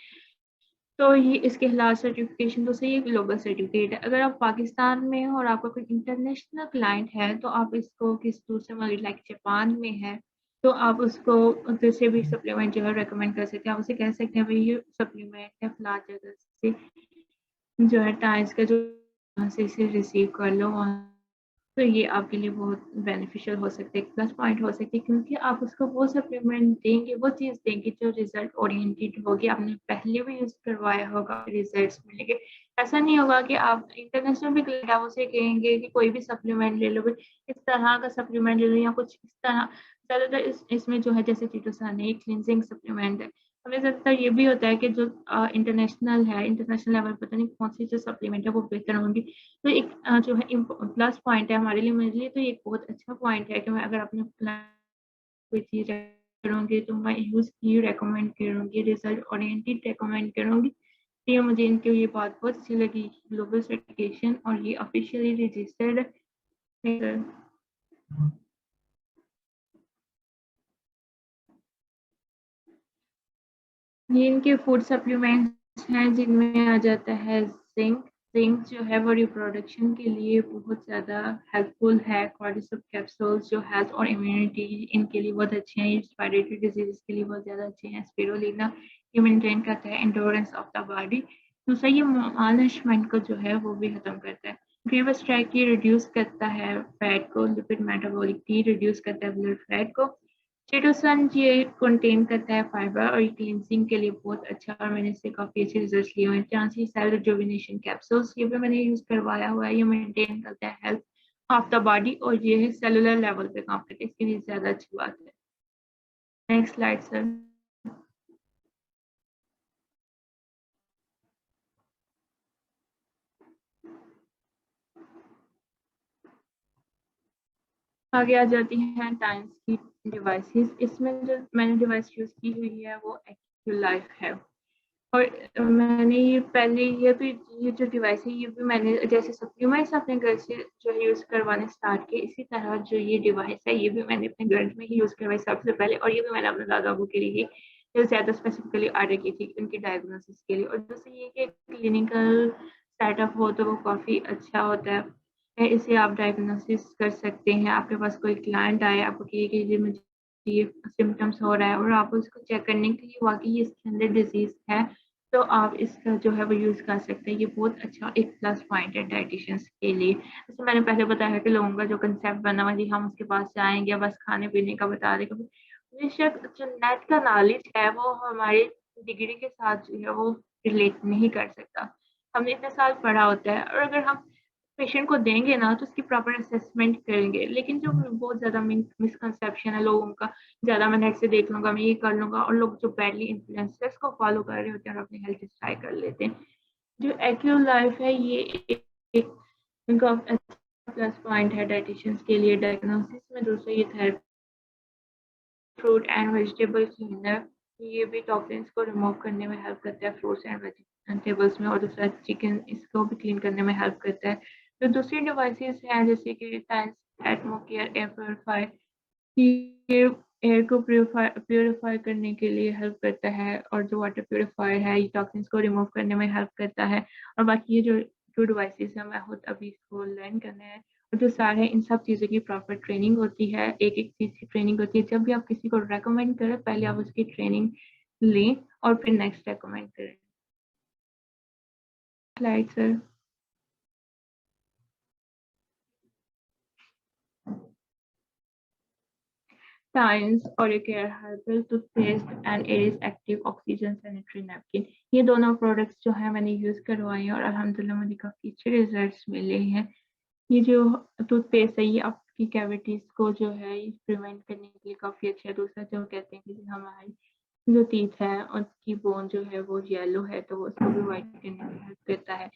तो ये इसके हलाल सर्टिफिकेशन तो सही है, ग्लोबल सर्टिफिकेट है। अगर आप पाकिस्तान में हो और आपका कोई इंटरनेशनल क्लाइंट है तो आप इसको किस दूसरे मुल्क लाइक जापान में है तो आप उसको जैसे भी सप्लीमेंट जो है रेकमेंड कर सकते हैं। आप उसे कह सकते हैं भाई ये सप्लीमेंट है फला जगह से जो है टाइम्स का जो वहाँ से इसे रिसीव कर लो, तो ये आपके लिए बहुत बेनिफिशियल हो सकता है, एक प्लस पॉइंट हो सकती है, क्योंकि आप उसको वो सप्लीमेंट देंगे, वो चीज़ देंगे जो रिजल्ट ओरिएंटेड होगी, आपने पहले भी यूज़ करवाया होगा, रिजल्ट्स मिलेंगे। ऐसा नहीं होगा कि आप इंटरनेशनल भी क्लाइंट आप उसे कहेंगे कि कोई भी सप्लीमेंट ले लो, भाई इस तरह का सप्लीमेंट ले लो या कुछ इस तरह। ज़्यादातर इसमें जो है जैसे चीटोसान है, क्लिनजिंग सप्लीमेंट है। हमें ज़्यादातर ये भी होता है कि जो इंटरनेशनल है, इंटरनेशनल लेवल पता नहीं कौन सी जो सप्लीमेंट है वो बेहतर होंगी। तो एक जो है प्लस पॉइंट है हमारे लिए, मेरे लिए तो ये एक बहुत अच्छा पॉइंट है कि मैं अगर अपने कोई चीज़ करूँगी तो मैं यूज़ की रिकमेंड करूँगी, रिजल्ट ओरिएंटेड रिकमेंड करूँगी। तो ये मुझे इनकी ये बात बहुत अच्छी लगी, ग्लोबल सर्टिफिकेशन और ये ऑफिशियली रजिस्टर्ड है। ये इनके फूड सप्लीमेंट्स हैं जिनमें आ जाता है जिंक। जिंक जो है वो रिप्रोडक्शन के लिए बहुत ज़्यादा हेल्पफुल है। कॉर्टिसोल कैप्सूल्स जो हेल्थ और इम्यूनिटी इनके लिए बहुत अच्छे हैं, रेस्पिरेटरी डिजीज़ के लिए बहुत ज़्यादा अच्छे हैं। स्पिरुलिना ये मेंटेन करता है एंडोरेंस ऑफ द बॉडी। दूसरा ये मालनरिशमेंट को जो है वो भी खत्म करता है। ग्रीवस ट्रैकी रिड्यूस करता है फैट को, लिपिड मेटाबॉलिक टी रिड्यूस करता है ब्लड फैट को। चिटोसन ये कंटेन करता है फाइबर और क्लींजिंग के लिए बहुत अच्छा, और मैंने इससे काफ़ी अच्छे रिजल्ट लिए हुए हैं। ट्रांसी सेल रिजुविनेशन कैप्सूल्स ये भी मैंने यूज़ करवाया हुआ है, ये मेंटेन करता है हेल्थ ऑफ द बॉडी और ये है सेलुलर लेवल पे काम करता है, इसके लिए ज़्यादा अच्छी बात है। Next slide sir. आगे आ जाती हैं टाइम्स की डिवाइसेस। इसमें जो मैंने डिवाइस यूज़ की हुई है वो एक्यूलाइफ है, और मैंने ये पहले ये जो डिवाइस है ये भी मैंने जैसे सप्लीमेंट्स अपने घर से जो है यूज़ करवाने स्टार्ट किए, इसी तरह जो ये डिवाइस है ये भी मैंने अपने घर में ही यूज़ करवाई सबसे पहले, और ये भी मैंने अपने दादा बाबू के लिए ही ज़्यादा स्पेसिफिकली ऑर्डर की थी उनकी डायग्नोसिस के लिए। और जैसे ये कि क्लिनिकल सेटअप हो तो वो काफ़ी अच्छा होता है, इसे आप डायग्नोसिस कर सकते हैं। आपके पास कोई क्लाइंट आए आपको कहे कि जी मुझे ये सिम्टम्स हो रहा है और आप उसको चेक करने के लिए वाकई इसके अंदर डिजीज़ है तो आप इसका जो है वो यूज़ कर सकते हैं। ये बहुत अच्छा एक प्लस पॉइंट है डायटिशियंस के लिए। जैसे मैंने पहले बताया कि लोगों का जो कंसेप्ट बना हुआ है हम उसके पास जाएंगे बस खाने पीने का बता देगा, बेशक जो नेट का नॉलेज है वो हमारे डिग्री के साथ जो है वो रिलेट नहीं कर सकता। हमने इतने साल पढ़ा होता है और अगर हम पेशेंट को देंगे ना तो उसकी प्रॉपर असेसमेंट करेंगे, लेकिन जो बहुत ज़्यादा मिसकंसेप्शन है लोगों का, ज़्यादा मैं नेट से देख लूँगा, मैं ये कर लूँगा, और लोग जो बैडली इन्फ्लुएंसर्स को फॉलो कर रहे होते हैं और अपनी हेल्थ ट्राई कर लेते हैं। जो एक्यू लाइफ है ये एक उनका अच्छा प्लस पॉइंट है डाइटिशियंस के लिए डायग्नोसिस में। दूसरा ये therapy fruit and vegetable cleaner, ये भी टॉक्सिन्स को रिमूव करने में हेल्प करता है फ्रूट्स एंड वेजिटेबल्स में, और दूसरा चिकन इसको भी क्लीन करने में हेल्प करता है। तो दूसरी डिवाइसेस हैं जैसे कि एटमोकेयर एयर प्योरीफायर, ये एयर को प्योरीफाई करने के लिए हेल्प करता है, और जो वाटर प्योरीफायर है ये टॉक्सिन्स को रिमूव करने में हेल्प करता है। और बाकी ये जो टू डिवाइसेस हैं मैं खुद अभी इसको लर्न करना है, और जो सारे इन सब चीज़ों की प्रॉपर ट्रेनिंग होती है, एक-एक चीज़ की ट्रेनिंग होती है। जब भी आप किसी को रेकमेंड करें पहले आप उसकी ट्रेनिंग लें और फिर नेक्स्ट रेकमेंड करें। Slide sir. टाइम्स और एक air herbal toothpaste and Aris active oxygen sanitary napkin, ये दोनों प्रोडक्ट्स जो है मैंने यूज़ करवाए हैं और अल्हम्दुलिल्लाह मुझे काफ़ी अच्छे रिजल्ट्स मिले हैं। ये जो टूथपेस्ट है ये आपकी कैविटीज़ को जो है प्रिवेंट करने के लिए काफ़ी अच्छा है। दूसरा जो कहते हैं कि हमारी जो टीथ है उसकी बोन जो है वो येलो है तो वो उसको भी वाइट करने में हेल्प करता है।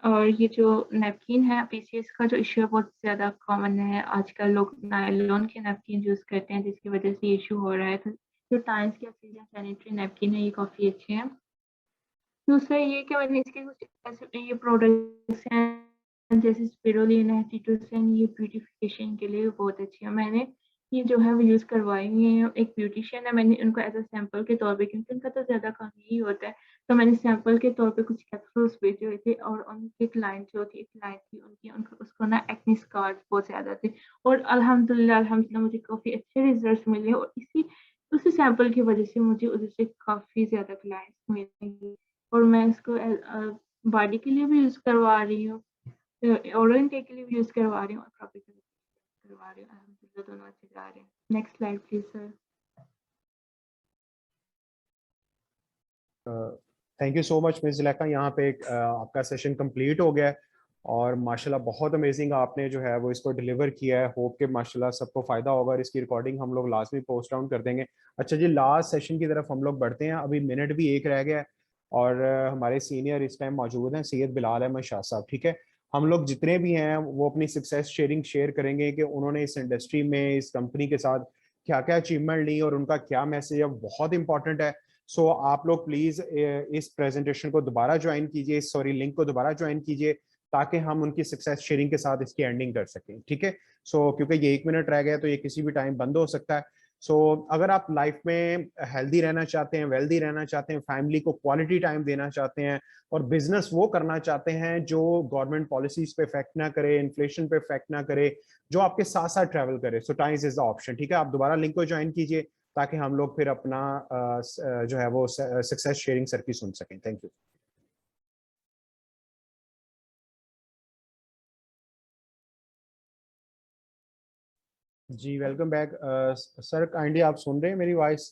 और ये जो नैपकिन है पीसीएस का जो इश्यू है बहुत ज़्यादा कॉमन है, आजकल लोग नायलॉन के नैपकिन यूज़ करते हैं जिसकी वजह से इश्यू हो रहा है। तो जो टाइम्स की ऑक्सीजन सैनिटरी नैपकिन है, ये काफ़ी अच्छे हैं। दूसरा ये कि मैंने इसके कुछ ऐसे ये प्रोडक्ट्स हैं जैसे स्पिरुलिना है, टिटोसन, ये ब्यूटिफिकेशन के लिए बहुत अच्छी है। मैंने ये जो है वो यूज़ करवाई हुई हैं। एक ब्यूटिशियन है, मैंने उनको एज़ अ सैंपल के तौर पे, क्योंकि उनका तो ज़्यादा काम यही होता है, तो मैंने सैंपल के तौर पे कुछ कैप्सूल्स भेजे हुए थे और उनकी क्लाइंट जो थी, एक क्लाइंट थी उनकी, उनको उसको ना एक्ने स्कार्स बहुत ज़्यादा थे और अल्हम्दुलिल्लाह मुझे काफ़ी अच्छे रिज़ल्ट्स मिले और उसी सैंपल की वज़ह से मुझे उधर से काफ़ी ज़्यादा क्लाइंट्स मिले और मैं इसको बॉडी के लिए भी यूज़ करवा रही हूँ, ओरल इनटेक के लिए भी यूज़ करवा रही हूँ और प्रॉपर के लिए भी करवा रही हूँ। अल्हम्दुलिल्लाह दोनों अच्छे जा रहे हैं। Next slide please sir. Thank you so much miss Zulekha. यहाँ पे आपका सेशन कंप्लीट हो गया है और माशाल्लाह बहुत अमेजिंग आपने जो है वो इसको डिलीवर किया है। होप के माशाल्लाह सबको फ़ायदा होगा और इसकी रिकॉर्डिंग हम लोग लास्ट में पोस्ट डाउन कर देंगे। अच्छा जी, लास्ट सेशन की तरफ हम लोग बढ़ते हैं। अभी मिनट भी एक रह गया है और हमारे सीनियर इस टाइम मौजूद हैं, सैयद बिलाल अहमद शाह साहब। ठीक है, हम लोग जितने भी हैं वो अपनी सक्सेस शेयरिंग शेयर करेंगे कि उन्होंने इस इंडस्ट्री में, इस कंपनी के साथ क्या क्या अचीवमेंट ली और उनका क्या मैसेज है, बहुत इंपॉर्टेंट है। सो आप लोग प्लीज इस प्रेजेंटेशन को दोबारा ज्वाइन कीजिए, सॉरी लिंक को दोबारा ज्वाइन कीजिए, ताकि हम उनकी सक्सेस शेयरिंग के साथ इसकी एंडिंग कर सकें। ठीक है, सो क्योंकि ये 1 मिनट रह गया तो ये किसी भी टाइम बंद हो सकता है। सो अगर आप लाइफ में हेल्दी रहना चाहते हैं, वेल्दी रहना चाहते हैं, फैमिली को क्वालिटी टाइम देना चाहते हैं और बिजनेस वो करना चाहते हैं जो गवर्नमेंट पॉलिसीज पे इफेक्ट ना करे, इन्फ्लेशन पे इफेक्ट ना करे, जो आपके साथ साथ ट्रैवल करे, सो टाइम्स इज द ऑप्शन। ठीक है, आप दोबारा लिंक को ज्वाइन कीजिए ताकि हम लोग फिर अपना जो है वो सक्सेस शेयरिंग सर की सुन सकें। थैंक यू जी, वेलकम बैक सर। काइंडली आप सुन रहे हैं मेरी वॉइस?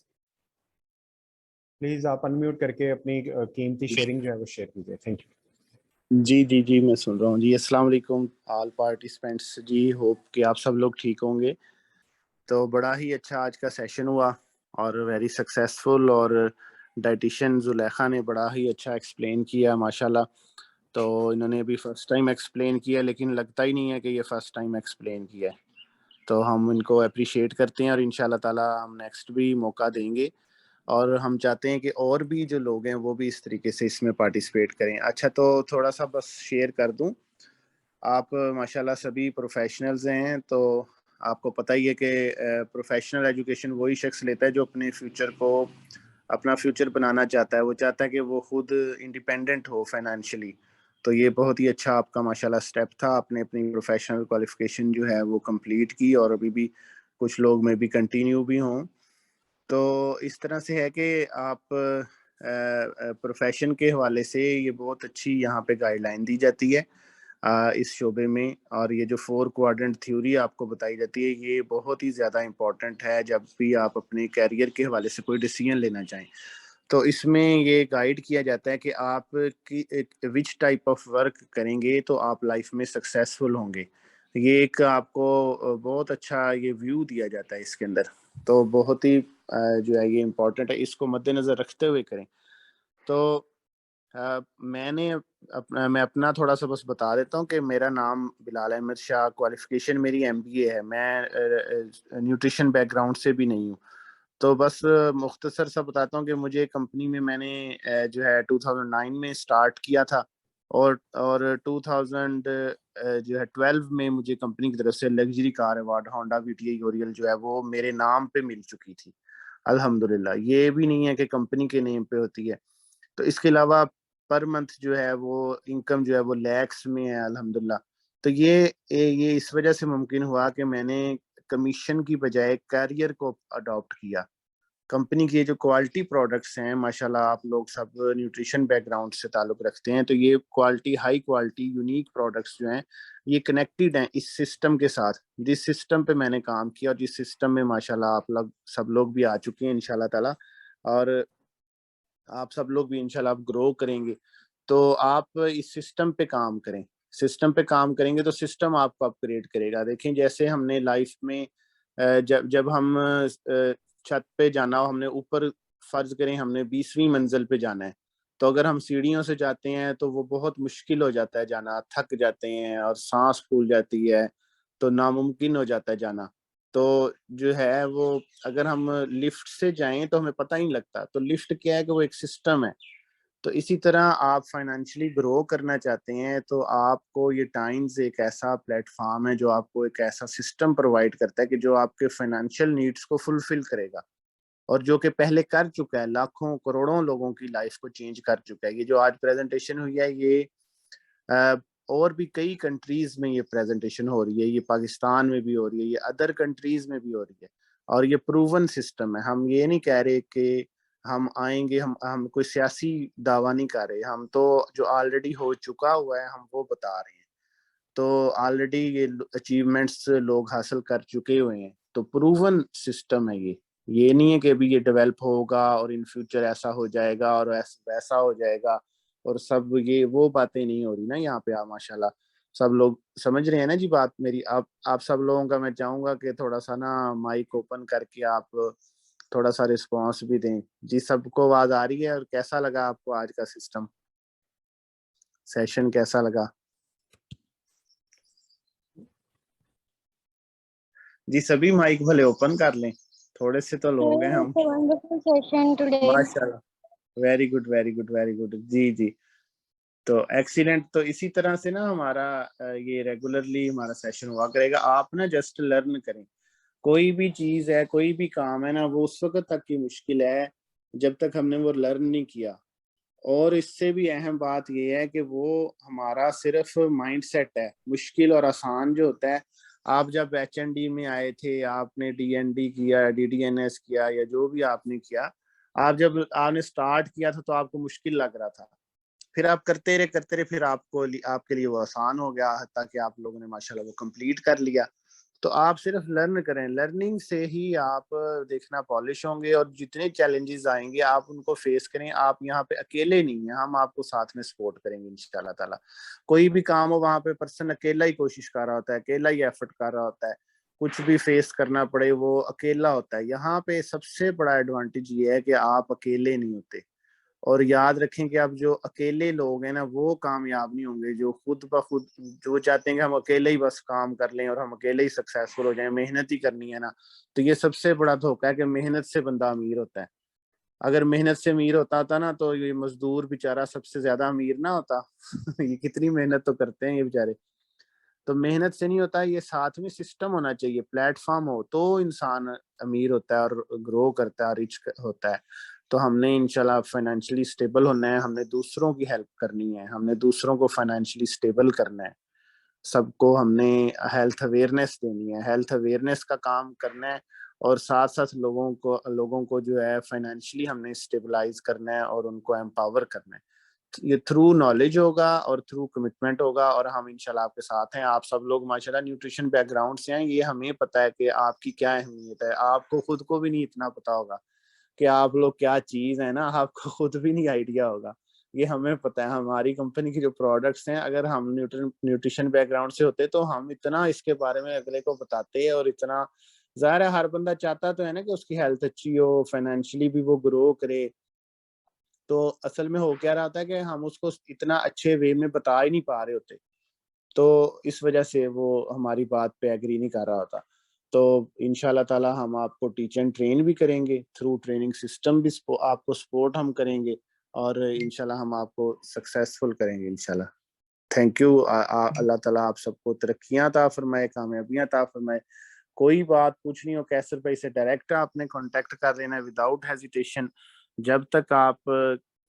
प्लीज आप अनम्यूट करके अपनी कीमती शेयरिंग जो है वो शेयर कीजिए। Thank you. जी जी जी, मैं सुन रहा हूँ जी। अस्सलाम वालेकुम ऑल पार्टिसिपेंट्स जी, होप कि आप सब लोग ठीक होंगे। तो बड़ा ही अच्छा आज का सेशन हुआ और वेरी सक्सेसफुल, और डाइटिशियन जुलेखा ने बड़ा ही अच्छा एक्सप्लेन किया माशाल्लाह। तो इन्होंने अभी फर्स्ट टाइम एक्सप्लेन किया, लेकिन लगता ही नहीं है कि ये फर्स्ट टाइम एक्सप्लेन किया है। तो हम इनको अप्रिशिएट करते हैं और इंशाल्लाह ताला हम नेक्स्ट भी मौका देंगे, और हम चाहते हैं कि और भी जो लोग हैं वो भी इस तरीके से इसमें पार्टिसिपेट करें। अच्छा, तो थोड़ा सा बस शेयर कर दूं, आप माशाल्लाह सभी प्रोफेशनल्स हैं, तो आपको पता ही है कि प्रोफेशनल एजुकेशन वही शख्स लेता है जो अपने फ्यूचर को, अपना फ्यूचर बनाना चाहता है। वो चाहता है कि वो खुद इंडिपेंडेंट हो फाइनेंशियली। तो ये बहुत ही अच्छा आपका माशाल्लाह स्टेप था। आपने अपनी प्रोफेशनल क्वालिफिकेशन जो है वो कंप्लीट की और अभी भी कुछ लोग में भी कंटिन्यू भी हों। तो इस तरह से है कि आप प्रोफेशन के हवाले से ये बहुत अच्छी यहाँ पे गाइडलाइन दी जाती है इस शोबे में। और ये जो 4 क्वाड्रेंट थ्योरी आपको बताई जाती है, ये बहुत ही ज़्यादा इम्पोर्टेंट है जब भी आप अपने कैरियर के हवाले से कोई डिसीजन लेना चाहें। तो इसमें ये गाइड किया जाता है कि आप की विच टाइप ऑफ वर्क करेंगे तो आप लाइफ में सक्सेसफुल होंगे। ये एक आपको बहुत अच्छा ये व्यू दिया जाता है इसके अंदर। तो बहुत ही जो है ये इम्पोर्टेंट है, इसको मद्देनज़र रखते हुए करें। तो मैं अपना थोड़ा सा बस बता देता हूँ कि मेरा नाम बिलाल अहमद शाह, क्वालिफिकेशन मेरी एमबीए है। मैं न्यूट्रिशन बैकग्राउंड से भी नहीं हूँ। तो बस मुख्तसर सा बताता हूँ कि मुझे कंपनी में मैंने जो है 2009 में स्टार्ट किया था, और 2000 जो है 12 में मुझे कंपनी की तरफ से luxury car award Honda VTI ओरियल जो है वो मेरे नाम पे मिल चुकी थी। अल्हम्दुलिल्लाह, ये भी नहीं है कि कंपनी के नेम पे होती है। तो इसके अलावा पर मंथ जो है वो इनकम जो है वो लैक्स में है अल्हम्दुलिल्लाह। तो ये इस वजह से मुमकिन हुआ कि मैंने कमीशन की बजाय कैरियर को अडॉप्ट किया। कंपनी की जो क्वालिटी प्रोडक्ट्स हैं माशाल्लाह, आप लोग सब न्यूट्रिशन बैकग्राउंड से ताल्लुक रखते हैं, तो ये quality, high quality unique products जो हैं ये कनेक्टेड हैं इस सिस्टम के साथ, जिस सिस्टम पे मैंने काम किया और जिस सिस्टम में माशाल्लाह आप लोग सब लोग भी आ चुके हैं इंशाल्लाह ताला। और आप सब लोग भी इंशाल्लाह आप ग्रो करेंगे। तो आप इस सिस्टम पे काम करें। सिस्टम पे काम करेंगे तो सिस्टम आपको अपग्रेड करेगा। देखें, जैसे हमने लाइफ में जब जब हम छत पे जाना हो, हमने ऊपर, फर्ज करें हमने 20वीं मंजिल पे जाना है, तो अगर हम सीढ़ियों से जाते हैं तो वो बहुत मुश्किल हो जाता है जाना, थक जाते हैं और सांस फूल जाती है, तो नामुमकिन हो जाता है जाना। तो जो है वो अगर हम लिफ्ट से जाएं तो हमें पता ही नहीं लगता। तो लिफ्ट क्या है कि वो एक सिस्टम है। तो इसी तरह आप फाइनेंशियली ग्रो करना चाहते हैं तो आपको ये टाइम्स एक ऐसा प्लेटफॉर्म है जो आपको एक ऐसा सिस्टम प्रोवाइड करता है कि जो आपके फाइनेंशियल नीड्स को फुलफिल करेगा, और जो कि पहले कर चुका है, लाखों करोड़ों लोगों की लाइफ को चेंज कर चुका है। ये जो आज प्रेजेंटेशन हुई है ये और भी कई कंट्रीज में ये प्रेजेंटेशन हो रही है, ये पाकिस्तान में भी हो रही है, ये अदर कंट्रीज में भी हो रही है, और ये प्रूवन सिस्टम है। हम ये नहीं कह रहे कि हम आएंगे, हम कोई सियासी दावा नहीं कर रहे, हम तो जो ऑलरेडी हो चुका हुआ है हम वो बता रहे हैं। तो ऑलरेडी ये अचीवमेंट्स लोग हासिल कर चुके हुए हैं, तो प्रूवन सिस्टम है ये नहीं है कि अभी ये डेवलप होगा और इन फ्यूचर ऐसा हो जाएगा और वैसा हो जाएगा और सब, ये वो बातें नहीं हो रही ना यहाँ पे। आप माशाल्लाह सब लोग समझ रहे हैं ना जी बात मेरी। आप सब लोगों का मैं चाहूंगा कि थोड़ा सा ना माइक ओपन करके आप थोड़ा सा रिस्पांस भी दें जी। सबको आवाज आ रही है? और कैसा लगा आपको आज का सिस्टम सेशन, कैसा लगा जी? सभी माइक भले ओपन कर लें, थोड़े से तो लोग हैं हम। wonderful session today. माशाल्लाह, very good very good very good जी जी। तो एक्सीलेंट। तो इसी तरह से ना हमारा ये रेगुलरली हमारा सेशन हुआ करेगा। आप ना जस्ट लर्न करें, कोई भी चीज है, कोई भी काम है ना, वो उस वक्त तक की मुश्किल है जब तक हमने वो लर्न नहीं किया। और इससे भी अहम बात ये है कि वो हमारा सिर्फ माइंडसेट है। मुश्किल और आसान जो होता है, आप जब HND में आए थे, आपने DND किया, DDNS किया, या जो भी आपने किया, आप जब आपने स्टार्ट किया था तो आपको मुश्किल लग रहा था, फिर आप करते रहे, फिर आपके लिए वो आसान हो गया, ताकि आप लोगों ने माशाल्लाह वो कंप्लीट कर लिया। तो आप सिर्फ लर्न करें, लर्निंग से ही आप देखना पॉलिश होंगे, और जितने चैलेंजेस आएंगे आप उनको फेस करें। आप यहाँ पे अकेले नहीं हैं, हम आपको साथ में सपोर्ट करेंगे इंशाल्लाह ताला। कोई भी काम हो वहाँ पे पर्सन अकेला ही कोशिश कर रहा होता है, अकेला ही एफर्ट कर रहा होता है, कुछ भी फेस करना पड़े वो अकेला होता है। यहाँ पे सबसे बड़ा एडवांटेज ये है कि आप अकेले नहीं होते। और याद रखें कि अब जो अकेले लोग हैं ना वो कामयाब नहीं होंगे। जो खुद ब खुद जो चाहते हैं कि हम अकेले ही बस काम कर लें और हम अकेले ही सक्सेसफुल हो जाएं, मेहनत ही करनी है ना, तो ये सबसे बड़ा धोखा है कि मेहनत से बंदा अमीर होता है। अगर मेहनत से अमीर होता ना तो ये मजदूर बेचारा सबसे ज्यादा अमीर ना होता। ये कितनी मेहनत तो करते हैं ये बेचारे। तो मेहनत से नहीं होता, ये साथ में सिस्टम होना चाहिए, प्लेटफॉर्म हो तो इंसान अमीर होता है और ग्रो करता है, रिच होता है। तो हमने इंशाल्लाह फाइनेंशियली स्टेबल होना है, हमने दूसरों की हेल्प करनी है, हमने दूसरों को फाइनेंशियली स्टेबल करना है, सबको हमने हेल्थ अवेयरनेस देनी है, हेल्थ अवेयरनेस का काम करना है, और साथ साथ लोगों को जो है फाइनेंशियली हमने स्टेबलाइज करना है और उनको एम्पावर करना है। ये थ्रू नॉलेज होगा और थ्रू कमिटमेंट होगा, और हम इंशाल्लाह आपके साथ हैं। आप सब लोग माशाल्लाह न्यूट्रिशन बैकग्राउंड से हैं, ये हमें पता है कि आपकी क्या अहमियत है। आपको खुद को भी नहीं इतना पता होगा कि आप लोग क्या चीज है ना, आपको खुद भी नहीं आइडिया होगा। ये हमें पता है। हमारी कंपनी की जो प्रोडक्ट्स हैं, अगर हम न्यूट्रिशन बैकग्राउंड से होते तो हम इतना इसके बारे में अगले को बताते, और इतना, जाहिर है हर बंदा चाहता तो है ना कि उसकी हेल्थ अच्छी हो, फाइनेंशियली भी वो ग्रो करे। तो असल में हो क्या रहा था कि हम उसको इतना अच्छे वे में बता ही नहीं पा रहे होते, तो इस वजह से वो हमारी बात पे एग्री नहीं कर रहा होता। तो इंशाल्लाह ताला हम आपको टीच एंड ट्रेन भी करेंगे, थ्रू ट्रेनिंग सिस्टम भी आपको सपोर्ट हम करेंगे, और इंशाल्लाह हम आपको सक्सेसफुल करेंगे इंशाल्लाह। Thank you. अल्लाह ताला आप सबको तरक्कियां अता फरमाए, कामयाबियां अता फरमाए। कोई बात पूछनी हो कैसर भाई से डायरेक्ट आपने कांटेक्ट कर लेना विदाउट हेजिटेशन। जब तक आप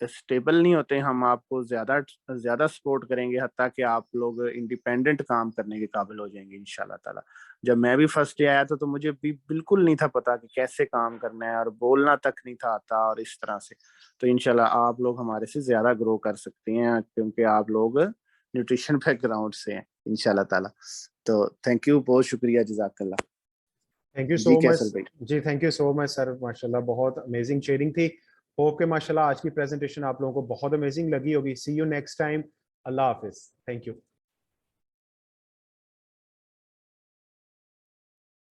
स्टेबल नहीं होते हम आपको ज्यादा ज्यादा सपोर्ट करेंगे, हत्ता कि आप लोग इंडिपेंडेंट काम करने के काबिल हो जाएंगे इंशाल्लाह ताला। जब मैं भी फर्स्ट डे आया था तो मुझे भी बिल्कुल नहीं था पता कि कैसे काम करना है, और बोलना तक नहीं था आता, और इस तरह से। तो इंशाल्लाह आप लोग हमारे से ज्यादा ग्रो कर सकते हैं, क्योंकि आप लोग न्यूट्रिशन बैकग्राउंड से हैं इंशाल्लाह ताला। तो थैंक यू, बहुत शुक्रिया, जज़ाकल्लाह। थैंक यू जी सो कैसल मच भाई। जी, thank you so much sir, माशाल्लाह बहुत अमेजिंग शेयरिंग थी। होप के माशाल्लाह आज की प्रेजेंटेशन आप लोगों को बहुत अमेजिंग लगी होगी। See you next time. अल्लाह हाफिज। Thank you.